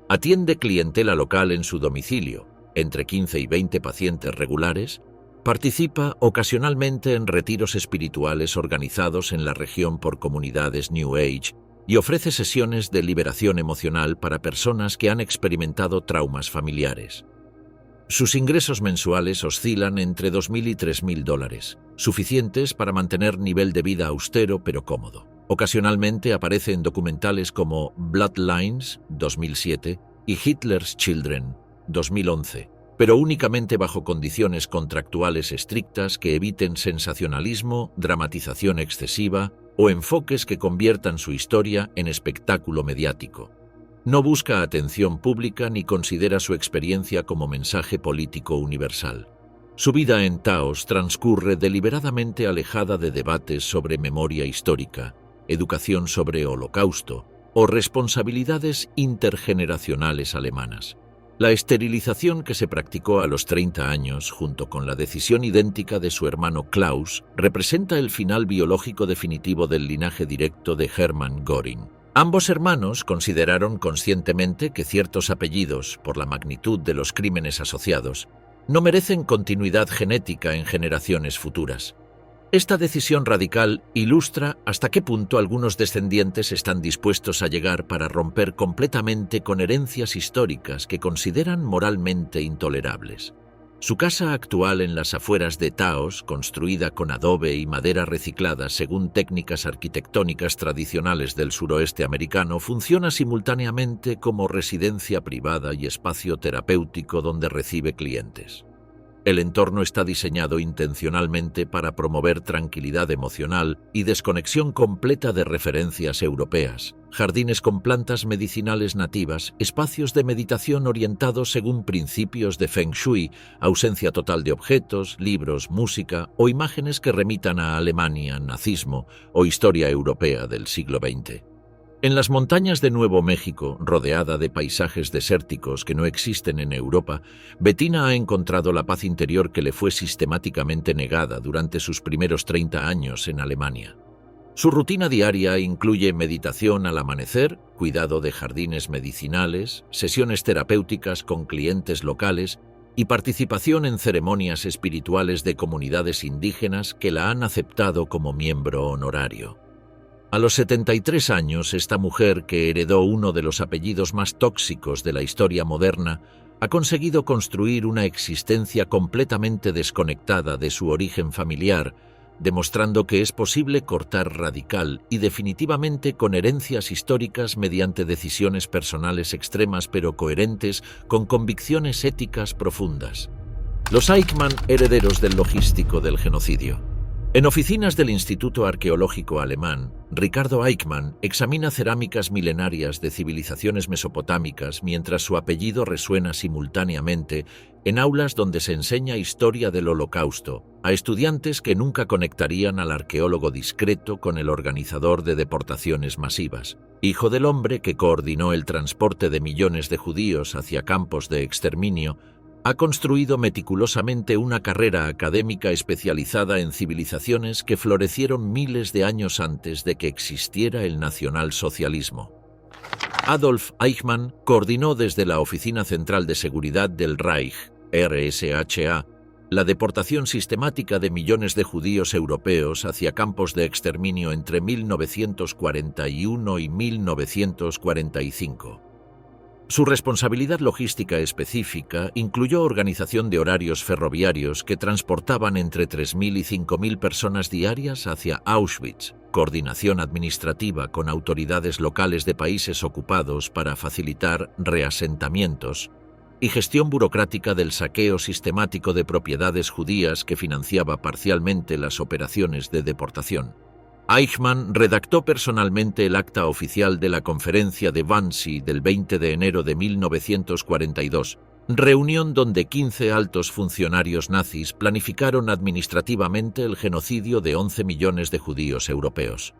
A: Atiende clientela local en su domicilio, entre 15 y 20 pacientes regulares. Participa ocasionalmente en retiros espirituales organizados en la región por comunidades New Age y ofrece sesiones de liberación emocional para personas que han experimentado traumas familiares. Sus ingresos mensuales oscilan entre $2.000 y $3.000, suficientes para mantener nivel de vida austero pero cómodo. Ocasionalmente aparece en documentales como Bloodlines, 2007, y Hitler's Children, 2011, pero únicamente bajo condiciones contractuales estrictas que eviten sensacionalismo, dramatización excesiva o enfoques que conviertan su historia en espectáculo mediático. No busca atención pública ni considera su experiencia como mensaje político universal. Su vida en Taos transcurre deliberadamente alejada de debates sobre memoria histórica, educación sobre Holocausto o responsabilidades intergeneracionales alemanas. La esterilización que se practicó a los 30 años, junto con la decisión idéntica de su hermano Klaus, representa el final biológico definitivo del linaje directo de Hermann Göring. Ambos hermanos consideraron conscientemente que ciertos apellidos, por la magnitud de los crímenes asociados, no merecen continuidad genética en generaciones futuras. Esta decisión radical ilustra hasta qué punto algunos descendientes están dispuestos a llegar para romper completamente con herencias históricas que consideran moralmente intolerables. Su casa actual en las afueras de Taos, construida con adobe y madera reciclada según técnicas arquitectónicas tradicionales del suroeste americano, funciona simultáneamente como residencia privada y espacio terapéutico donde recibe clientes. El entorno está diseñado intencionalmente para promover tranquilidad emocional y desconexión completa de referencias europeas, jardines con plantas medicinales nativas, espacios de meditación orientados según principios de Feng Shui, ausencia total de objetos, libros, música o imágenes que remitan a Alemania, nazismo o historia europea del siglo XX. En las montañas de Nuevo México, rodeada de paisajes desérticos que no existen en Europa, Bettina ha encontrado la paz interior que le fue sistemáticamente negada durante sus primeros 30 años en Alemania. Su rutina diaria incluye meditación al amanecer, cuidado de jardines medicinales, sesiones terapéuticas con clientes locales y participación en ceremonias espirituales de comunidades indígenas que la han aceptado como miembro honorario. A los 73 años, esta mujer, que heredó uno de los apellidos más tóxicos de la historia moderna, ha conseguido construir una existencia completamente desconectada de su origen familiar, demostrando que es posible cortar radical y definitivamente con herencias históricas mediante decisiones personales extremas pero coherentes con convicciones éticas profundas. Los Eichmann, herederos del logístico del genocidio. En oficinas del Instituto Arqueológico Alemán, Ricardo Eichmann examina cerámicas milenarias de civilizaciones mesopotámicas mientras su apellido resuena simultáneamente en aulas donde se enseña historia del Holocausto a estudiantes que nunca conectarían al arqueólogo discreto con el organizador de deportaciones masivas, hijo del hombre que coordinó el transporte de millones de judíos hacia campos de exterminio. Ha construido meticulosamente una carrera académica especializada en civilizaciones que florecieron miles de años antes de que existiera el nacionalsocialismo. Adolf Eichmann coordinó desde la Oficina Central de Seguridad del Reich, RSHA, la deportación sistemática de millones de judíos europeos hacia campos de exterminio entre 1941 y 1945. Su responsabilidad logística específica incluyó organización de horarios ferroviarios que transportaban entre 3.000 y 5.000 personas diarias hacia Auschwitz, coordinación administrativa con autoridades locales de países ocupados para facilitar reasentamientos, y gestión burocrática del saqueo sistemático de propiedades judías que financiaba parcialmente las operaciones de deportación. Eichmann redactó personalmente el acta oficial de la Conferencia de Wannsee del 20 de enero de 1942, reunión donde 15 altos funcionarios nazis planificaron administrativamente el genocidio de 11 millones de judíos europeos.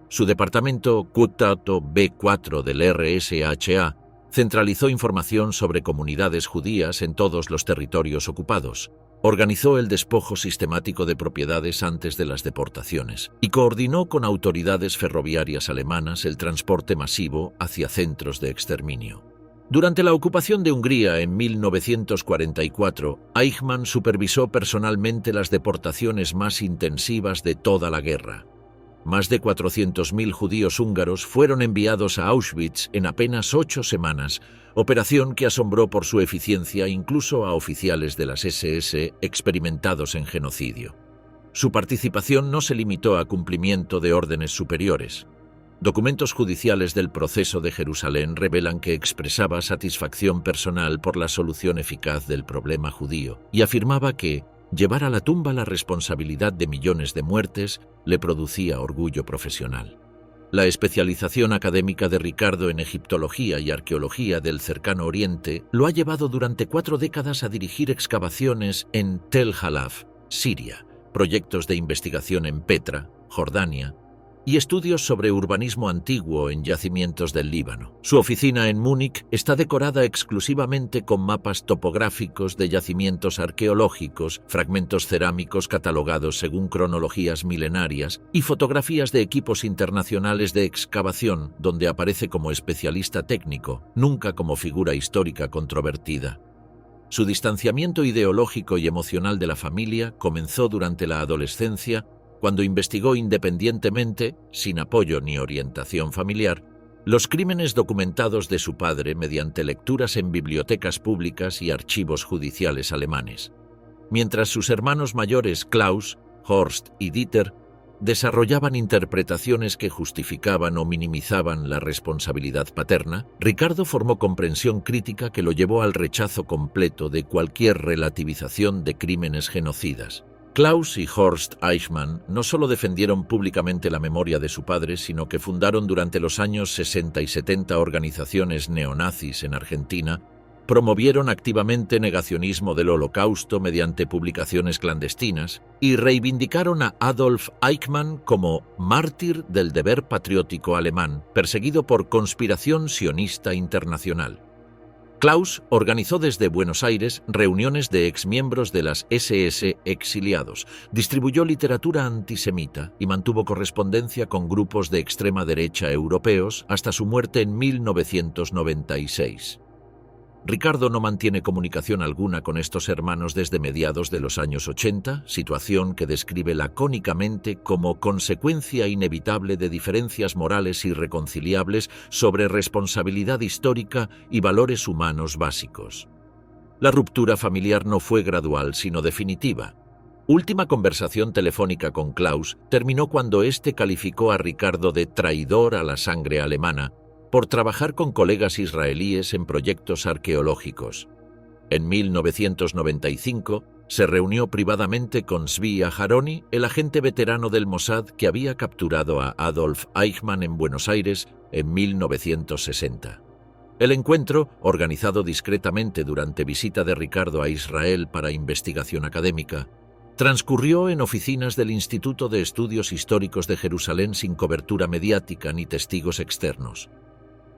A: Su departamento Gutato B4 del RSHA centralizó información sobre comunidades judías en todos los territorios ocupados. Organizó el despojo sistemático de propiedades antes de las deportaciones y coordinó con autoridades ferroviarias alemanas el transporte masivo hacia centros de exterminio. Durante la ocupación de Hungría en 1944, Eichmann supervisó personalmente las deportaciones más intensivas de toda la guerra. Más de 400.000 judíos húngaros fueron enviados a Auschwitz en apenas 8 semanas, operación que asombró por su eficiencia incluso a oficiales de las SS experimentados en genocidio. Su participación no se limitó a cumplimiento de órdenes superiores. Documentos judiciales del proceso de Jerusalén revelan que expresaba satisfacción personal por la solución eficaz del problema judío y afirmaba que llevar a la tumba la responsabilidad de millones de muertes le producía orgullo profesional. La especialización académica de Ricardo en egiptología y arqueología del Cercano Oriente lo ha llevado durante 4 décadas a dirigir excavaciones en Tel Halaf, Siria, proyectos de investigación en Petra, Jordania, y estudios sobre urbanismo antiguo en yacimientos del Líbano. Su oficina en Múnich está decorada exclusivamente con mapas topográficos de yacimientos arqueológicos, fragmentos cerámicos catalogados según cronologías milenarias y fotografías de equipos internacionales de excavación, donde aparece como especialista técnico, nunca como figura histórica controvertida. Su distanciamiento ideológico y emocional de la familia comenzó durante la adolescencia, cuando investigó independientemente, sin apoyo ni orientación familiar, los crímenes documentados de su padre mediante lecturas en bibliotecas públicas y archivos judiciales alemanes. Mientras sus hermanos mayores Klaus, Horst y Dieter desarrollaban interpretaciones que justificaban o minimizaban la responsabilidad paterna, Ricardo formó comprensión crítica que lo llevó al rechazo completo de cualquier relativización de crímenes genocidas. Klaus y Horst Eichmann no solo defendieron públicamente la memoria de su padre, sino que fundaron durante los años 60 y 70 organizaciones neonazis en Argentina, promovieron activamente negacionismo del Holocausto mediante publicaciones clandestinas y reivindicaron a Adolf Eichmann como mártir del deber patriótico alemán, perseguido por conspiración sionista internacional. Klaus organizó desde Buenos Aires reuniones de exmiembros de las SS exiliados, distribuyó literatura antisemita y mantuvo correspondencia con grupos de extrema derecha europeos hasta su muerte en 1996. Ricardo no mantiene comunicación alguna con estos hermanos desde mediados de los años 80, situación que describe lacónicamente como consecuencia inevitable de diferencias morales irreconciliables sobre responsabilidad histórica y valores humanos básicos. La ruptura familiar no fue gradual, sino definitiva. Última conversación telefónica con Klaus terminó cuando éste calificó a Ricardo de traidor a la sangre alemana por trabajar con colegas israelíes en proyectos arqueológicos. En 1995 se reunió privadamente con Zvi Aharoni, el agente veterano del Mossad que había capturado a Adolf Eichmann en Buenos Aires en 1960. El encuentro, organizado discretamente durante visita de Ricardo a Israel para investigación académica, transcurrió en oficinas del Instituto de Estudios Históricos de Jerusalén sin cobertura mediática ni testigos externos.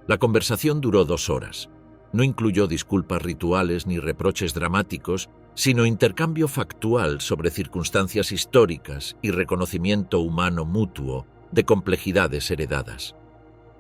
A: La conversación duró 2 horas. No incluyó disculpas rituales ni reproches dramáticos, sino intercambio factual sobre circunstancias históricas y reconocimiento humano mutuo de complejidades heredadas.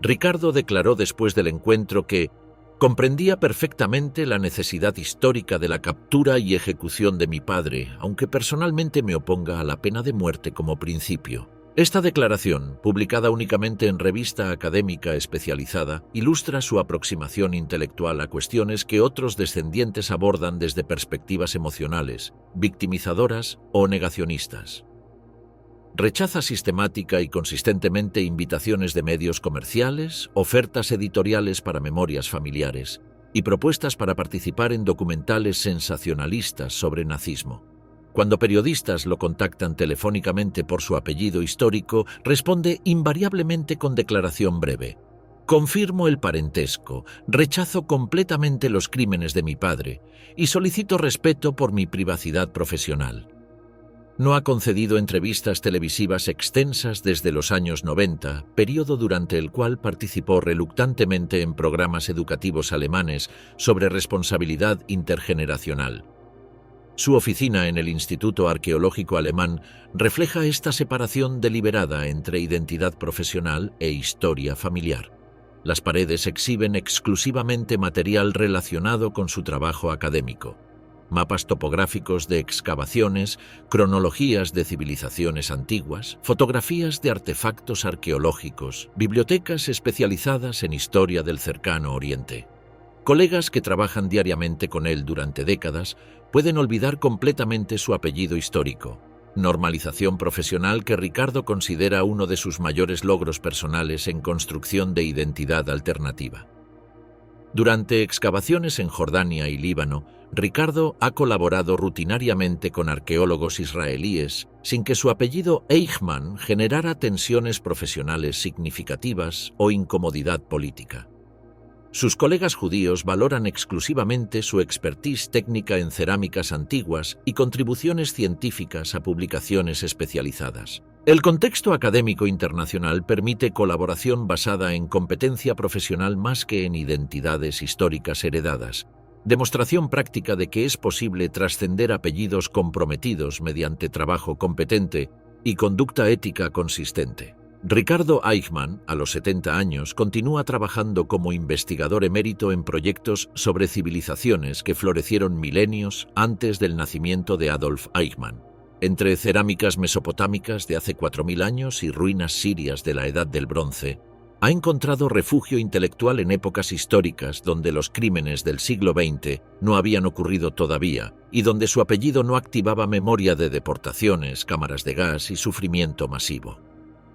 A: Ricardo declaró después del encuentro que comprendía perfectamente la necesidad histórica de la captura y ejecución de mi padre, aunque personalmente me oponga a la pena de muerte como principio. Esta declaración, publicada únicamente en revista académica especializada, ilustra su aproximación intelectual a cuestiones que otros descendientes abordan desde perspectivas emocionales, victimizadoras o negacionistas. Rechaza sistemática y consistentemente invitaciones de medios comerciales, ofertas editoriales para memorias familiares y propuestas para participar en documentales sensacionalistas sobre nazismo. Cuando periodistas lo contactan telefónicamente por su apellido histórico, responde invariablemente con declaración breve: confirmo el parentesco, rechazo completamente los crímenes de mi padre y solicito respeto por mi privacidad profesional. No ha concedido entrevistas televisivas extensas desde los años 90, periodo durante el cual participó reluctantemente en programas educativos alemanes sobre responsabilidad intergeneracional. Su oficina en el Instituto Arqueológico Alemán refleja esta separación deliberada entre identidad profesional e historia familiar. Las paredes exhiben exclusivamente material relacionado con su trabajo académico: mapas topográficos de excavaciones, cronologías de civilizaciones antiguas, fotografías de artefactos arqueológicos, bibliotecas especializadas en historia del Cercano Oriente. Colegas que trabajan diariamente con él durante décadas pueden olvidar completamente su apellido histórico, normalización profesional que Ricardo considera uno de sus mayores logros personales en construcción de identidad alternativa. Durante excavaciones en Jordania y Líbano, Ricardo ha colaborado rutinariamente con arqueólogos israelíes sin que su apellido Eichmann generara tensiones profesionales significativas o incomodidad política. Sus colegas judíos valoran exclusivamente su expertise técnica en cerámicas antiguas y contribuciones científicas a publicaciones especializadas. El contexto académico internacional permite colaboración basada en competencia profesional más que en identidades históricas heredadas, demostración práctica de que es posible trascender apellidos comprometidos mediante trabajo competente y conducta ética consistente. Ricardo Eichmann, a los 70 años, continúa trabajando como investigador emérito en proyectos sobre civilizaciones que florecieron milenios antes del nacimiento de Adolf Eichmann. Entre cerámicas mesopotámicas de hace 4000 años y ruinas sirias de la Edad del Bronce, ha encontrado refugio intelectual en épocas históricas donde los crímenes del siglo XX no habían ocurrido todavía y donde su apellido no activaba memoria de deportaciones, cámaras de gas y sufrimiento masivo.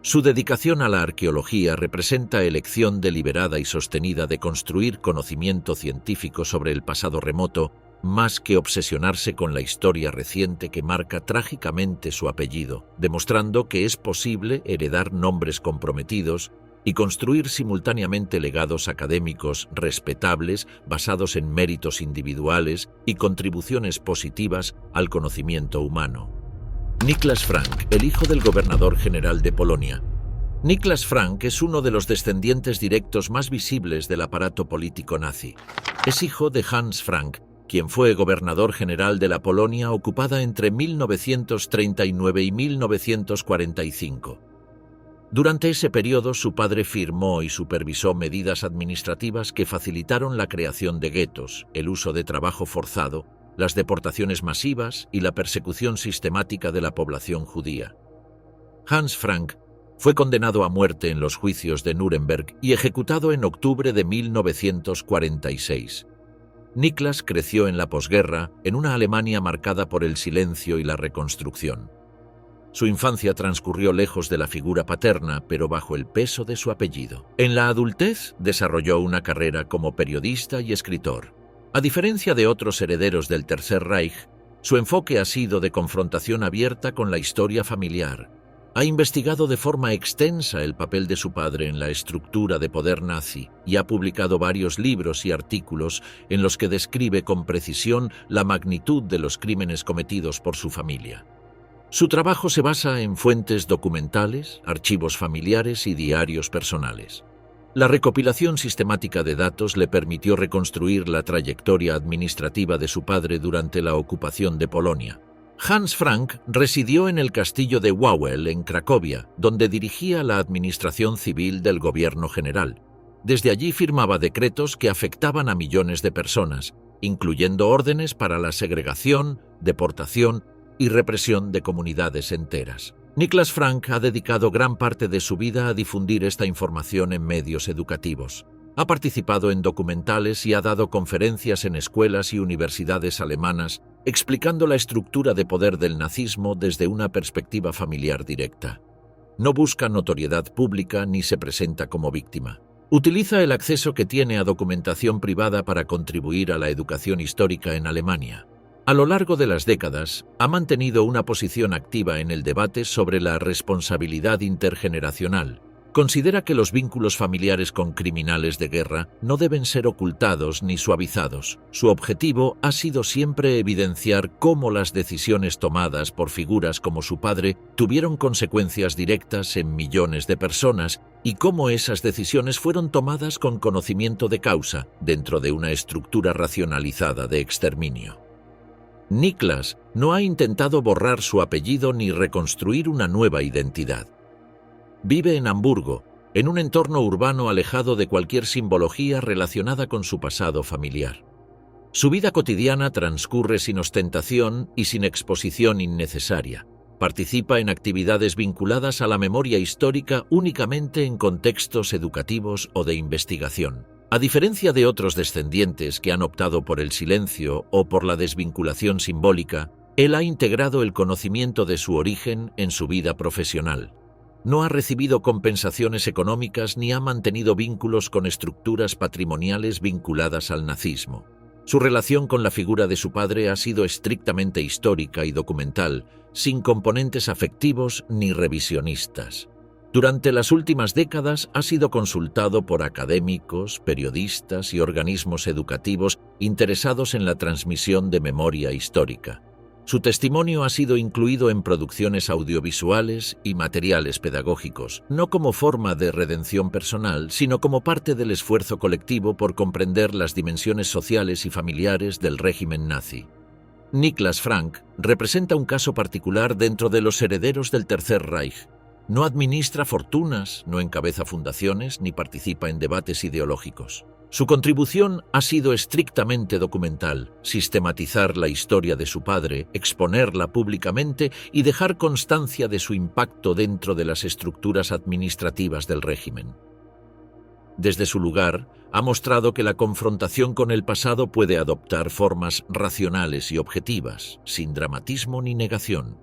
A: Su dedicación a la arqueología representa elección deliberada y sostenida de construir conocimiento científico sobre el pasado remoto, más que obsesionarse con la historia reciente que marca trágicamente su apellido, demostrando que es posible heredar nombres comprometidos y construir simultáneamente legados académicos respetables basados en méritos individuales y contribuciones positivas al conocimiento humano. Niklas Frank, el hijo del gobernador general de Polonia. Niklas Frank es uno de los descendientes directos más visibles del aparato político nazi. Es hijo de Hans Frank, quien fue gobernador general de la Polonia ocupada entre 1939 y 1945. Durante ese periodo, su padre firmó y supervisó medidas administrativas que facilitaron la creación de guetos, el uso de trabajo forzado, las deportaciones masivas y la persecución sistemática de la población judía. Hans Frank fue condenado a muerte en los juicios de Nuremberg y ejecutado en octubre de 1946. Niklas creció en la posguerra en una Alemania marcada por el silencio y la reconstrucción. Su infancia transcurrió lejos de la figura paterna, pero bajo el peso de su apellido. En la adultez desarrolló una carrera como periodista y escritor. A diferencia de otros herederos del Tercer Reich, su enfoque ha sido de confrontación abierta con la historia familiar. Ha investigado de forma extensa el papel de su padre en la estructura de poder nazi y ha publicado varios libros y artículos en los que describe con precisión la magnitud de los crímenes cometidos por su familia. Su trabajo se basa en fuentes documentales, archivos familiares y diarios personales. La recopilación sistemática de datos le permitió reconstruir la trayectoria administrativa de su padre durante la ocupación de Polonia. Hans Frank residió en el castillo de Wawel, en Cracovia, donde dirigía la administración civil del gobierno general. Desde allí firmaba decretos que afectaban a millones de personas, incluyendo órdenes para la segregación, deportación y represión de comunidades enteras. Niklas Frank ha dedicado gran parte de su vida a difundir esta información en medios educativos. Ha participado en documentales y ha dado conferencias en escuelas y universidades alemanas, explicando la estructura de poder del nazismo desde una perspectiva familiar directa. No busca notoriedad pública ni se presenta como víctima. Utiliza el acceso que tiene a documentación privada para contribuir a la educación histórica en Alemania. A lo largo de las décadas, ha mantenido una posición activa en el debate sobre la responsabilidad intergeneracional. Considera que los vínculos familiares con criminales de guerra no deben ser ocultados ni suavizados. Su objetivo ha sido siempre evidenciar cómo las decisiones tomadas por figuras como su padre tuvieron consecuencias directas en millones de personas y cómo esas decisiones fueron tomadas con conocimiento de causa dentro de una estructura racionalizada de exterminio. Niklas no ha intentado borrar su apellido ni reconstruir una nueva identidad. Vive en Hamburgo, en un entorno urbano alejado de cualquier simbología relacionada con su pasado familiar. Su vida cotidiana transcurre sin ostentación y sin exposición innecesaria. Participa en actividades vinculadas a la memoria histórica únicamente en contextos educativos o de investigación. A diferencia de otros descendientes que han optado por el silencio o por la desvinculación simbólica, él ha integrado el conocimiento de su origen en su vida profesional. No ha recibido compensaciones económicas ni ha mantenido vínculos con estructuras patrimoniales vinculadas al nazismo. Su relación con la figura de su padre ha sido estrictamente histórica y documental, sin componentes afectivos ni revisionistas. Durante las últimas décadas ha sido consultado por académicos, periodistas y organismos educativos interesados en la transmisión de memoria histórica. Su testimonio ha sido incluido en producciones audiovisuales y materiales pedagógicos, no como forma de redención personal, sino como parte del esfuerzo colectivo por comprender las dimensiones sociales y familiares del régimen nazi. Niklas Frank representa un caso particular dentro de los herederos del Tercer Reich. No administra fortunas, no encabeza fundaciones ni participa en debates ideológicos. Su contribución ha sido estrictamente documental: sistematizar la historia de su padre, exponerla públicamente y dejar constancia de su impacto dentro de las estructuras administrativas del régimen. Desde su lugar, ha mostrado que la confrontación con el pasado puede adoptar formas racionales y objetivas, sin dramatismo ni negación.